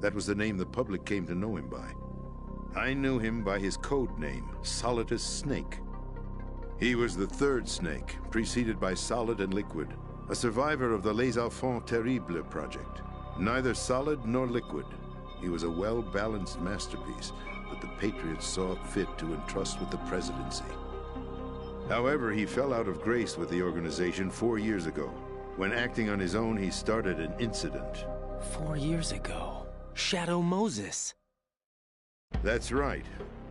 That was the name the public came to know him by. I knew him by his code name, Solidus Snake. He was the third snake, preceded by Solid and Liquid, a survivor of the Les Enfants Terribles project. Neither solid nor liquid, he was a well-balanced masterpiece that the Patriots saw fit to entrust with the presidency. However, he fell out of grace with the organization 4 years ago. When acting on his own, he started an incident. 4 years ago? Shadow Moses. That's right.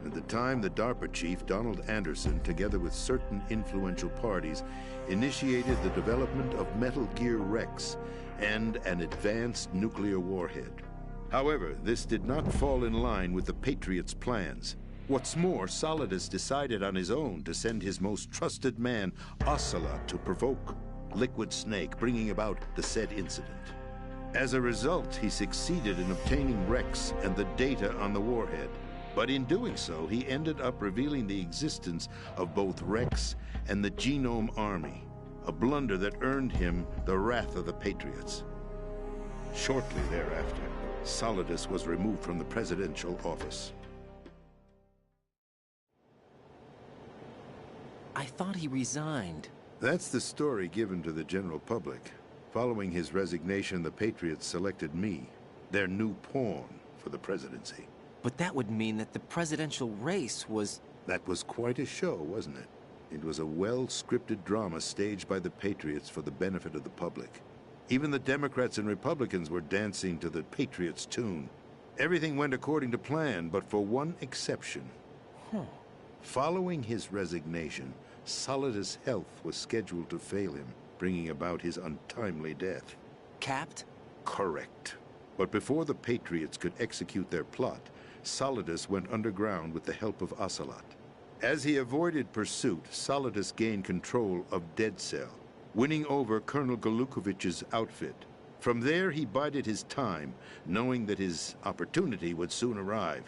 At the time, the DARPA chief, Donald Anderson, together with certain influential parties, initiated the development of Metal Gear Rex and an advanced nuclear warhead. However, this did not fall in line with the Patriots' plans. What's more, Solidus decided on his own to send his most trusted man, Ocelot, to provoke Liquid Snake, bringing about the said incident. As a result, he succeeded in obtaining Rex and the data on the warhead. But in doing so, he ended up revealing the existence of both Rex and the Genome Army, a blunder that earned him the wrath of the Patriots. Shortly thereafter, Solidus was removed from the presidential office. I thought he resigned. That's the story given to the general public. Following his resignation, the Patriots selected me, their new pawn, for the presidency. But that would mean that the presidential race was... That was quite a show, wasn't it? It was a well-scripted drama staged by the Patriots for the benefit of the public. Even the Democrats and Republicans were dancing to the Patriots' tune. Everything went according to plan, but for one exception. Following his resignation, Solidus' health was scheduled to fail him, bringing about his untimely death. Capped? Correct. But before the Patriots could execute their plot, Solidus went underground with the help of Ocelot. As he avoided pursuit, Solidus gained control of Dead Cell, winning over Colonel Golukovich's outfit. From there, he bided his time, knowing that his opportunity would soon arrive.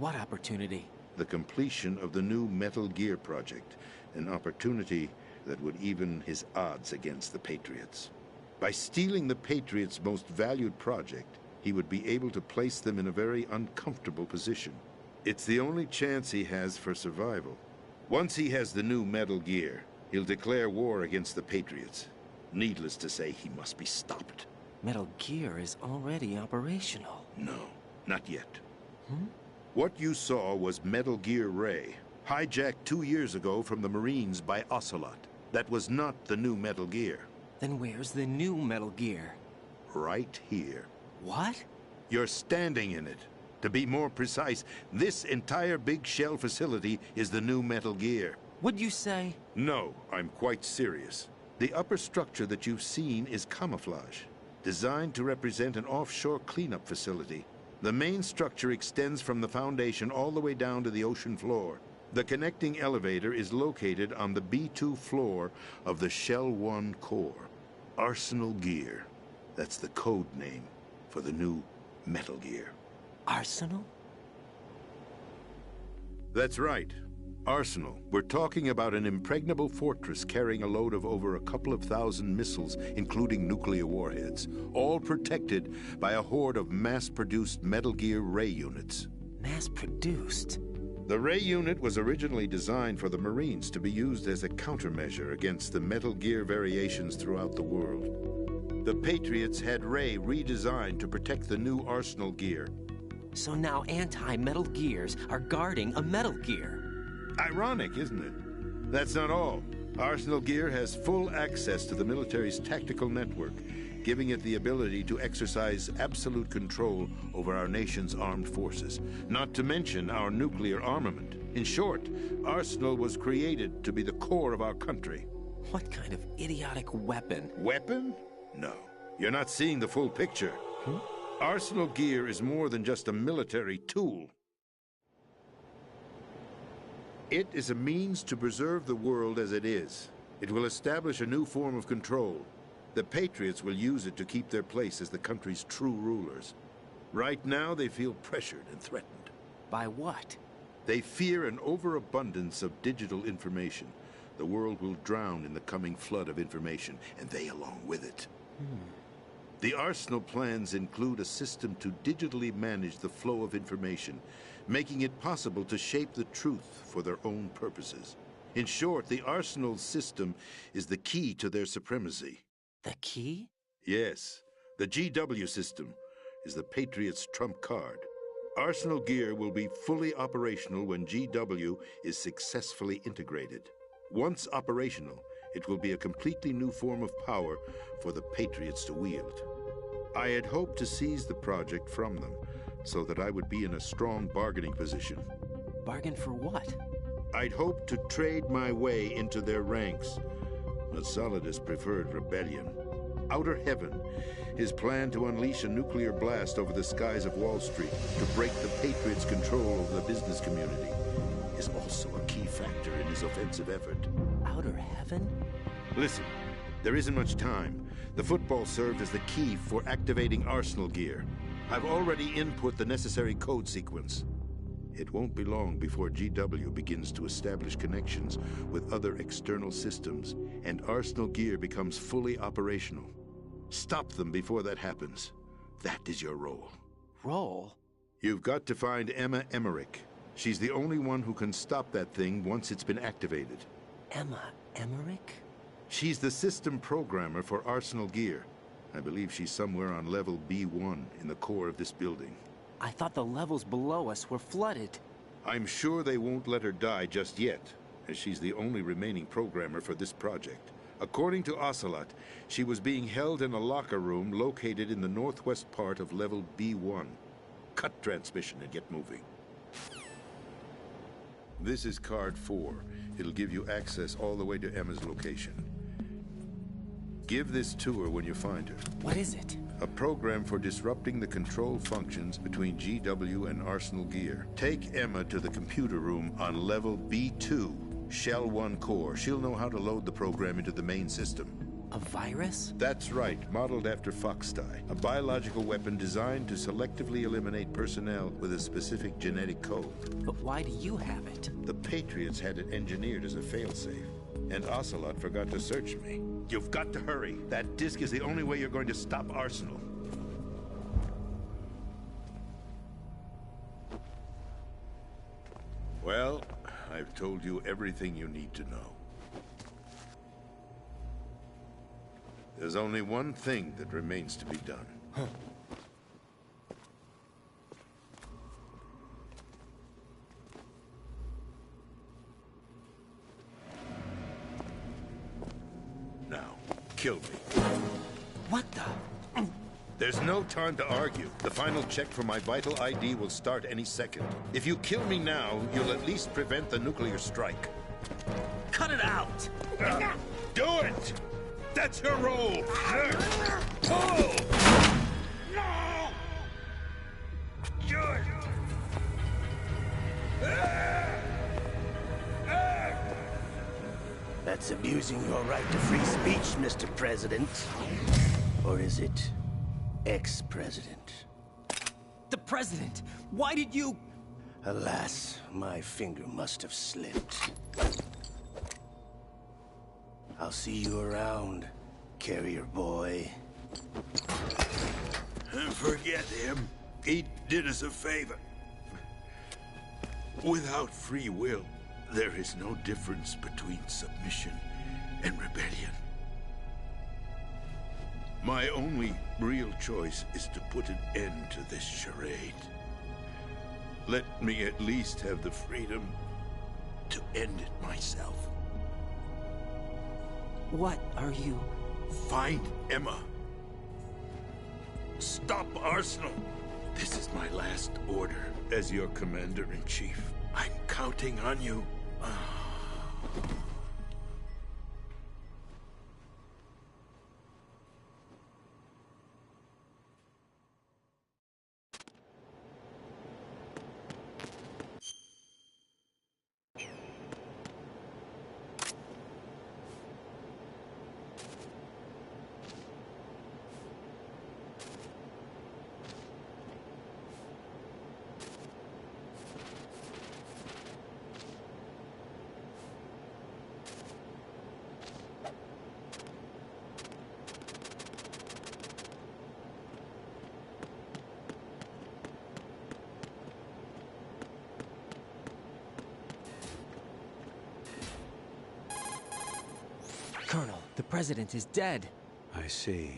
What opportunity? The completion of the new Metal Gear project, an opportunity that would even his odds against the Patriots. By stealing the Patriots' most valued project, he would be able to place them in a very uncomfortable position. It's the only chance he has for survival. Once he has the new Metal Gear, he'll declare war against the Patriots. Needless to say, he must be stopped. Metal Gear is already operational. No, not yet. What you saw was Metal Gear Ray, hijacked 2 years ago from the Marines by Ocelot. That was not the new Metal Gear. Then where's the new Metal Gear? Right here. What? You're standing in it. To be more precise, this entire big shell facility is the new Metal Gear. What'd you say? No, I'm quite serious. The upper structure that you've seen is camouflage, designed to represent an offshore cleanup facility. The main structure extends from the foundation all the way down to the ocean floor. The connecting elevator is located on the B2 floor of the Shell 1 core. Arsenal Gear. That's the code name for the new Metal Gear. Arsenal? That's right. Arsenal. We're talking about an impregnable fortress carrying a load of over a couple of thousand missiles, including nuclear warheads, all protected by a horde of mass-produced Metal Gear Ray units. Mass-produced? The Ray unit was originally designed for the Marines to be used as a countermeasure against the Metal Gear variations throughout the world. The Patriots had Ray redesigned to protect the new Arsenal Gear. So now anti-Metal Gears are guarding a Metal Gear. Ironic, isn't it? That's not all. Arsenal Gear has full access to the military's tactical network, giving it the ability to exercise absolute control over our nation's armed forces, not to mention our nuclear armament. In short, Arsenal was created to be the core of our country. What kind of idiotic weapon? Weapon? No. You're not seeing the full picture. Arsenal gear is more than just a military tool. It is a means to preserve the world as it is. It will establish a new form of control. The Patriots will use it to keep their place as the country's true rulers. Right now, they feel pressured and threatened. By what? They fear an overabundance of digital information. The world will drown in the coming flood of information, and they along with it. The Arsenal plans include a system to digitally manage the flow of information, making it possible to shape the truth for their own purposes. In short, the Arsenal system is the key to their supremacy. The key? Yes. The GW system is the Patriots' trump card. Arsenal gear will be fully operational when GW is successfully integrated. Once operational, it will be a completely new form of power for the Patriots to wield. I had hoped to seize the project from them, so that I would be in a strong bargaining position. Bargain for what? I'd hoped to trade my way into their ranks, but Solidus preferred rebellion. Outer Heaven, his plan to unleash a nuclear blast over the skies of Wall Street to break the Patriots' control over the business community, is also a key factor in his offensive effort. Outer Heaven? Listen, there isn't much time. The football served as the key for activating Arsenal gear. I've already input the necessary code sequence. It won't be long before GW begins to establish connections with other external systems, and Arsenal gear becomes fully operational. Stop them before that happens. That is your role. Role? You've got to find Emma Emmerich. She's the only one who can stop that thing once it's been activated. Emma Emmerich? She's the system programmer for Arsenal gear. I believe she's somewhere on level B1 in the core of this building. I thought the levels below us were flooded. I'm sure they won't let her die just yet, as she's the only remaining programmer for this project. According to Ocelot, she was being held in a locker room located in the northwest part of level B1. Cut transmission and get moving. This is card 4. It'll give you access all the way to Emma's location. Give this to her when you find her. What is it? A program for disrupting the control functions between GW and Arsenal gear. Take Emma to the computer room on level B2, Shell 1 core. She'll know how to load the program into the main system. A virus? That's right, modeled after Foxdie. A biological weapon designed to selectively eliminate personnel with a specific genetic code. But why do you have it? The Patriots had it engineered as a failsafe, and Ocelot forgot to search me. You've got to hurry. That disk is the only way you're going to stop Arsenal. Well, I've told you everything you need to know. There's only one thing that remains to be done. Now, kill me. What the? There's no time to argue. The final check for my vital ID will start any second. If you kill me now, you'll at least prevent the nuclear strike. Cut it out! Do it! That's your role! Pull! No! Good! That's abusing your right to free speech, Mr. President. Or is it ex-president? The president! Why did you... Alas, my finger must have slipped. I'll see you around, carrier boy. Forget him. He did us a favor. Without free will, there is no difference between submission and rebellion. My only real choice is to put an end to this charade. Let me at least have the freedom to end it myself. What are you... Find Emma Stop Arsenal! This is my last order. As your commander-in-chief, I'm counting on you. Colonel, the president is dead. I see.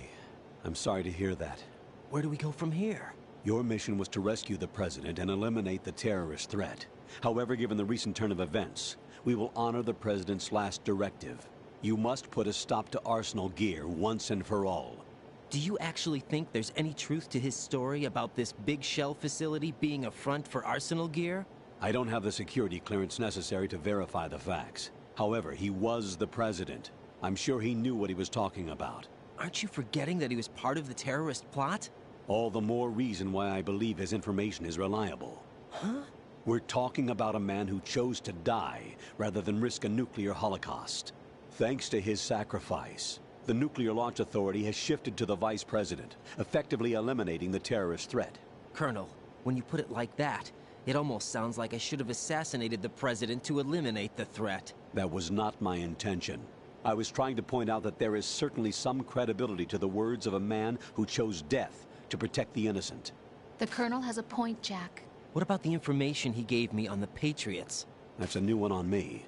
I'm sorry to hear that. Where do we go from here? Your mission was to rescue the president and eliminate the terrorist threat. However, given the recent turn of events, we will honor the president's last directive. You must put a stop to Arsenal gear once and for all. Do you actually think there's any truth to his story about this big shell facility being a front for Arsenal gear? I don't have the security clearance necessary to verify the facts. However, he was the president. I'm sure he knew what he was talking about. Aren't you forgetting that he was part of the terrorist plot? All the more reason why I believe his information is reliable. Huh? We're talking about a man who chose to die rather than risk a nuclear holocaust. Thanks to his sacrifice, the Nuclear Launch Authority has shifted to the vice president, effectively eliminating the terrorist threat. Colonel, when you put it like that, it almost sounds like I should have assassinated the president to eliminate the threat. That was not my intention. I was trying to point out that there is certainly some credibility to the words of a man who chose death to protect the innocent. The Colonel has a point, Jack. What about the information he gave me on the Patriots? That's a new one on me.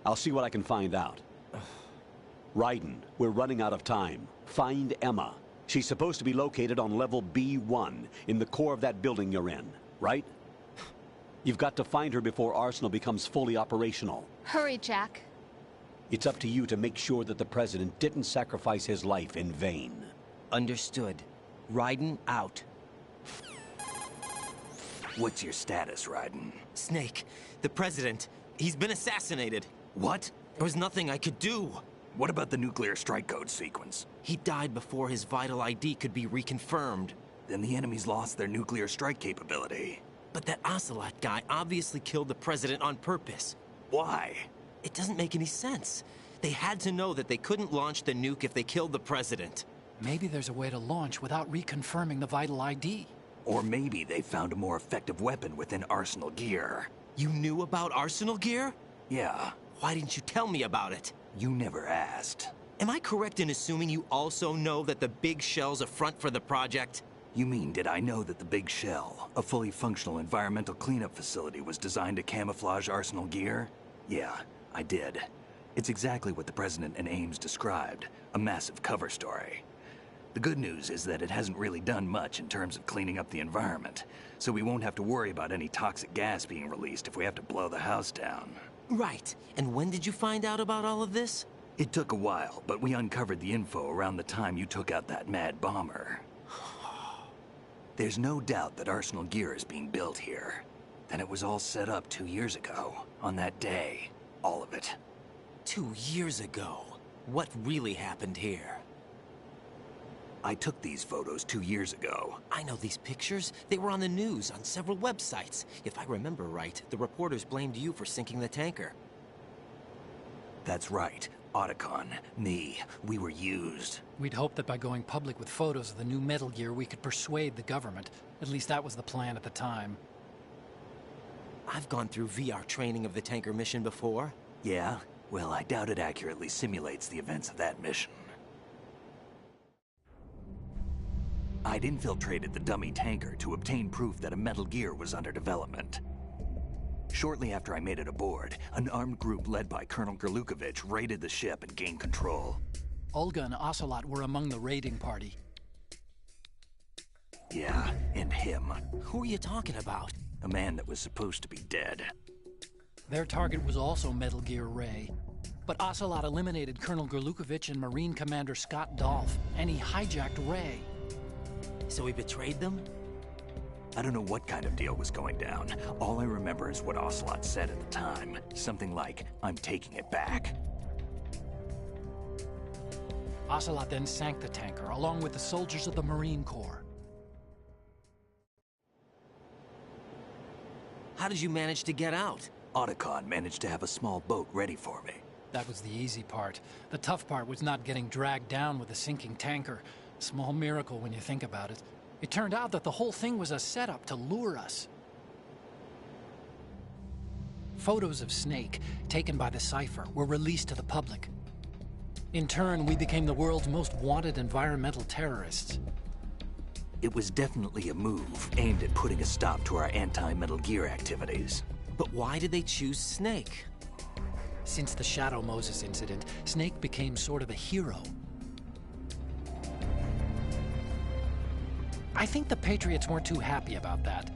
I'll see what I can find out. Raiden, we're running out of time. Find Emma. She's supposed to be located on level B1, in the core of that building you're in, right? You've got to find her before Arsenal becomes fully operational. Hurry, Jack. It's up to you to make sure that the president didn't sacrifice his life in vain. Understood. Raiden out. What's your status, Raiden? Snake, the president, he's been assassinated. What? There was nothing I could do. What about the nuclear strike code sequence? He died before his vital ID could be reconfirmed. Then the enemy's lost their nuclear strike capability. But that Ocelot guy obviously killed the president on purpose. Why? It doesn't make any sense. They had to know that they couldn't launch the nuke if they killed the president. Maybe there's a way to launch without reconfirming the vital ID. Or maybe they found a more effective weapon within Arsenal gear. You knew about Arsenal gear? Yeah. Why didn't you tell me about it? You never asked. Am I correct in assuming you also know that the Big Shell's a front for the project? You mean, did I know that the Big Shell, a fully functional environmental cleanup facility, was designed to camouflage Arsenal gear? Yeah, I did. It's exactly what the President and Ames described, a massive cover story. The good news is that it hasn't really done much in terms of cleaning up the environment, so we won't have to worry about any toxic gas being released if we have to blow the house down. Right. And when did you find out about all of this? It took a while, but we uncovered the info around the time you took out that mad bomber. There's no doubt that Arsenal gear is being built here. Then it was all set up 2 years ago, on that day. All of it. 2 years ago? What really happened here? I took these photos 2 years ago. I know these pictures. They were on the news, on several websites. If I remember right, the reporters blamed you for sinking the tanker. That's right. Otacon, me, we were used. We'd hoped that by going public with photos of the new Metal Gear, we could persuade the government. At least that was the plan at the time. I've gone through VR training of the tanker mission before. Yeah? Well, I doubt it accurately simulates the events of that mission. I'd infiltrated the dummy tanker to obtain proof that a Metal Gear was under development. Shortly after I made it aboard, an armed group led by Colonel Gerlukovich raided the ship and gained control. Olga and Ocelot were among the raiding party. Yeah, and him. Who are you talking about? A man that was supposed to be dead. Their target was also Metal Gear Ray. But Ocelot eliminated Colonel Gerlukovich and Marine Commander Scott Dolph, and he hijacked Ray. So we betrayed them? I don't know what kind of deal was going down. All I remember is what Ocelot said at the time. Something like, I'm taking it back. Ocelot then sank the tanker, along with the soldiers of the Marine Corps. How did you manage to get out? Otacon managed to have a small boat ready for me. That was the easy part. The tough part was not getting dragged down with a sinking tanker. Small miracle when you think about it. It turned out that the whole thing was a setup to lure us. Photos of Snake, taken by the Cypher, were released to the public. In turn, we became the world's most wanted environmental terrorists. It was definitely a move aimed at putting a stop to our anti-Metal Gear activities. But why did they choose Snake? Since the Shadow Moses incident, Snake became sort of a hero. I think the Patriots weren't too happy about that.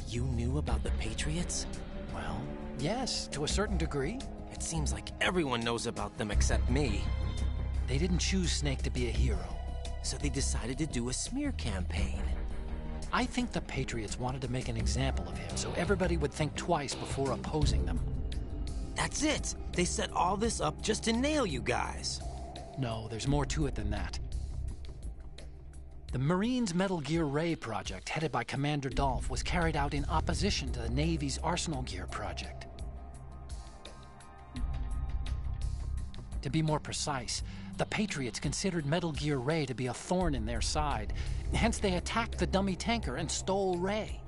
You knew about the Patriots? Well, yes, to a certain degree. It seems like everyone knows about them except me. They didn't choose Snake to be a hero. So they decided to do a smear campaign. I think the Patriots wanted to make an example of him so everybody would think twice before opposing them. That's it! They set all this up just to nail you guys. No, there's more to it than that. The Marines' Metal Gear Ray project, headed by Commander Dolph, was carried out in opposition to the Navy's Arsenal Gear project. To be more precise, the Patriots considered Metal Gear Ray to be a thorn in their side. Hence, they attacked the dummy tanker and stole Ray.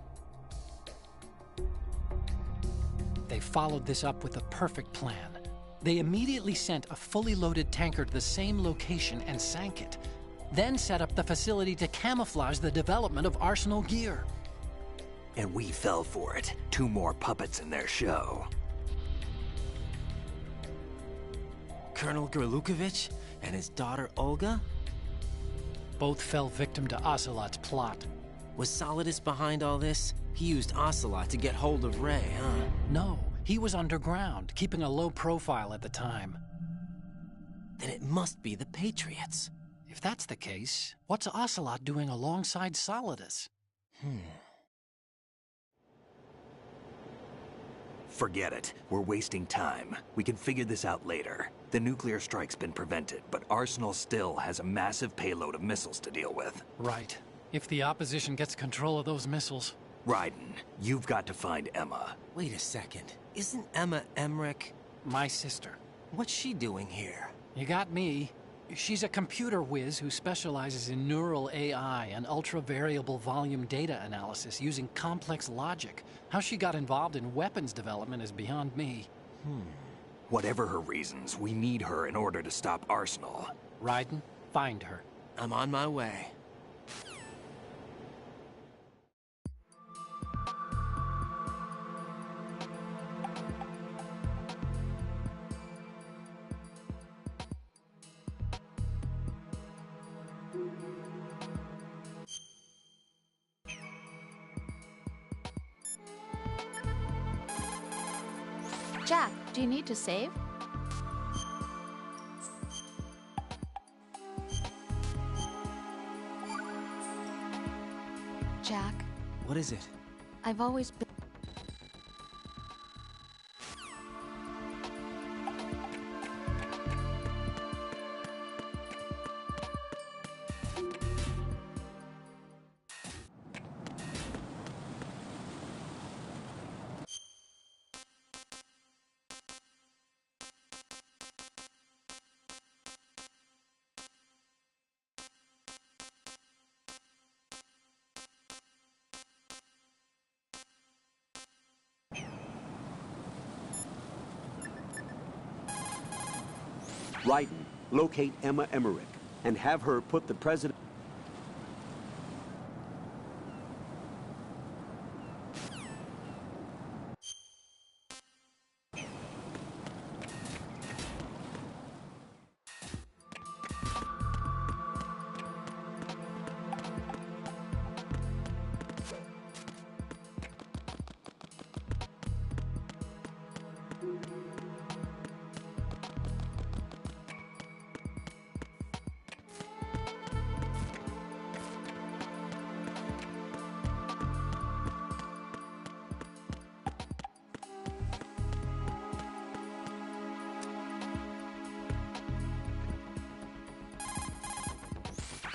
They followed this up with a perfect plan. They immediately sent a fully loaded tanker to the same location and sank it. Then set up the facility to camouflage the development of Arsenal Gear. And we fell for it. 2 more puppets in their show. Colonel Gerlukovich and his daughter Olga? Both fell victim to Ocelot's plot. Was Solidus behind all this? He used Ocelot to get hold of Ray, huh? No, he was underground, keeping a low profile at the time. Then it must be the Patriots. If that's the case, what's Ocelot doing alongside Solidus? Forget it. We're wasting time. We can figure this out later. The nuclear strike's been prevented, but Arsenal still has a massive payload of missiles to deal with. Right. If the opposition gets control of those missiles... Raiden, you've got to find Emma. Wait a second. Isn't Emma Emmerich... my sister? What's she doing here? You got me. She's a computer whiz who specializes in neural AI and ultra-variable volume data analysis using complex logic. How she got involved in weapons development is beyond me. Whatever her reasons, we need her in order to stop Arsenal. Raiden, find her. I'm on my way. Jack, do you need to save? Jack. What is it? I've always been... Raiden, locate Emma Emmerich and have her put the president...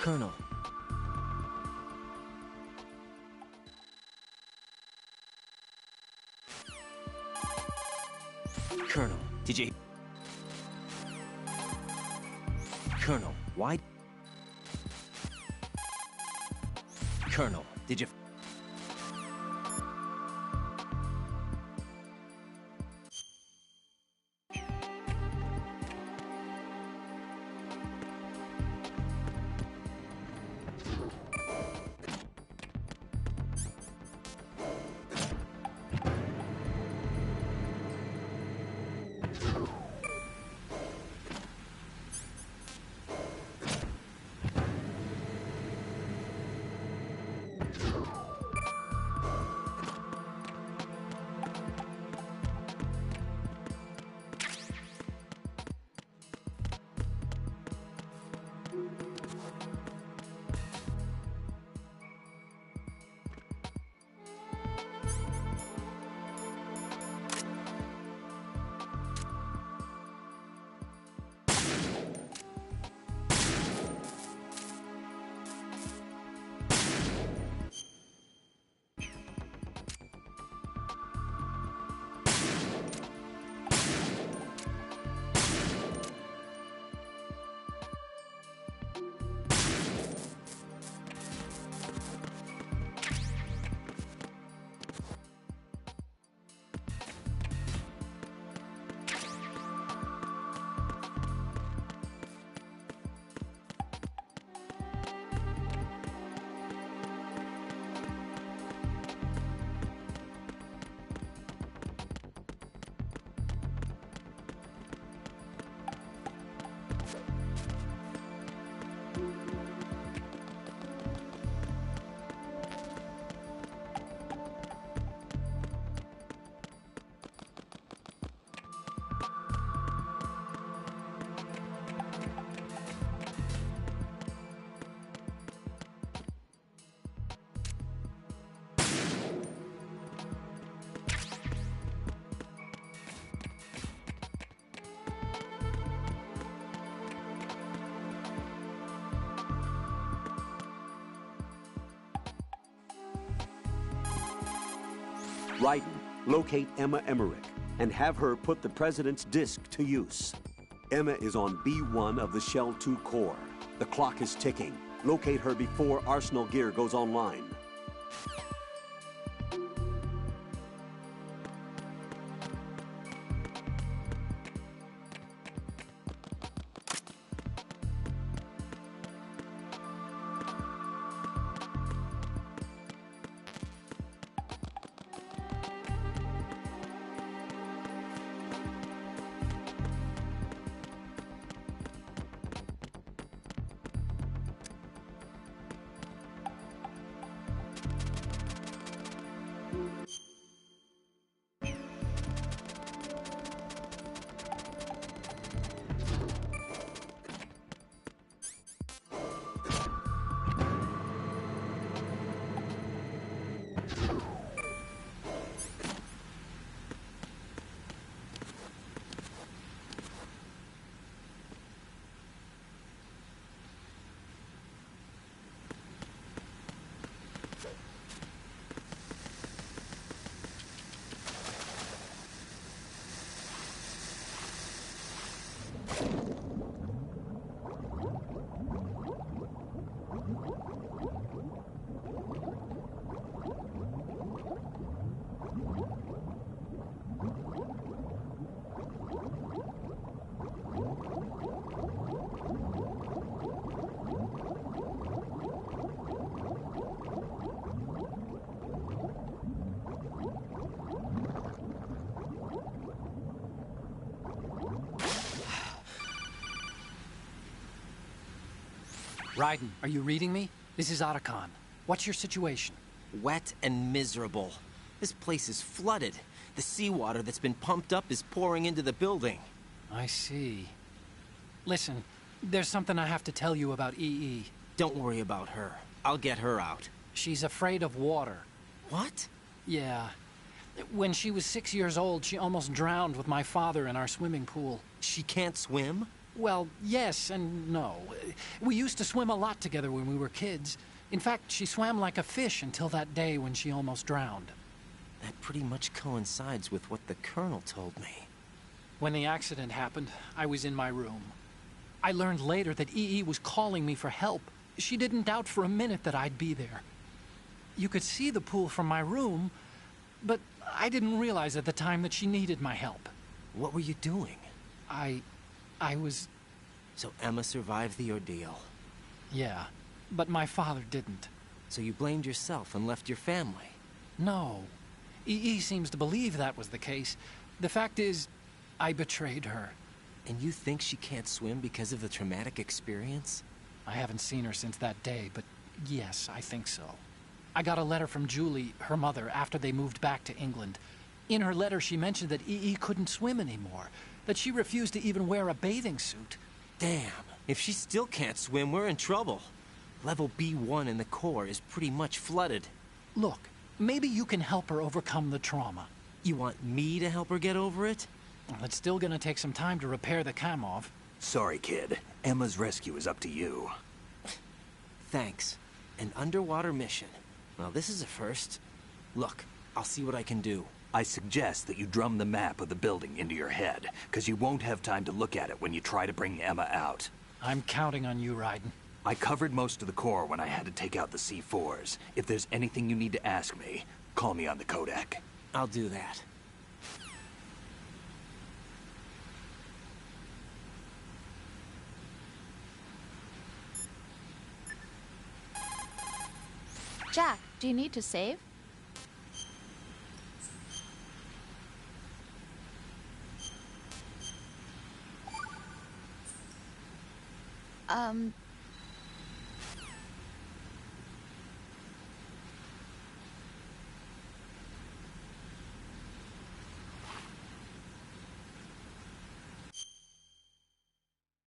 Colonel. Colonel, did you... Colonel, why... Colonel, did you... Raiden, locate Emma Emmerich and have her put the President's disc to use. Emma is on B1 of the Shell 2 core. The clock is ticking. Locate her before Arsenal gear goes online. Raiden, are you reading me? This is Otacon. What's your situation? Wet and miserable. This place is flooded. The seawater that's been pumped up is pouring into the building. I see. Listen, there's something I have to tell you about EE. Don't worry about her. I'll get her out. She's afraid of water. What? Yeah. When she was 6 years old, she almost drowned with my father in our swimming pool. She can't swim? Well, yes and no. We used to swim a lot together when we were kids. In fact, she swam like a fish until that day when she almost drowned. That pretty much coincides with what the Colonel told me. When the accident happened, I was in my room. I learned later that EE was calling me for help. She didn't doubt for a minute that I'd be there. You could see the pool from my room, but I didn't realize at the time that she needed my help. What were you doing? I was... So Emma survived the ordeal. Yeah, but my father didn't. So you blamed yourself and left your family? No. EE seems to believe that was the case. The fact is, I betrayed her. And you think she can't swim because of the traumatic experience? I haven't seen her since that day, but yes, I think so. I got a letter from Julie, her mother, after they moved back to England. In her letter, she mentioned that EE couldn't swim anymore, that she refused to even wear a bathing suit. Damn, if she still can't swim, we're in trouble. Level B1 in the core is pretty much flooded. Look, maybe you can help her overcome the trauma. You want me to help her get over it? Well, it's still gonna take some time to repair the Kamov. Sorry, kid. Emma's rescue is up to you. Thanks. An underwater mission. Well, this is a first. Look, I'll see what I can do. I suggest that you drum the map of the building into your head, because you won't have time to look at it when you try to bring Emma out. I'm counting on you, Raiden. I covered most of the core when I had to take out the C4s. If there's anything you need to ask me, call me on the codec. I'll do that. Jack, do you need to save?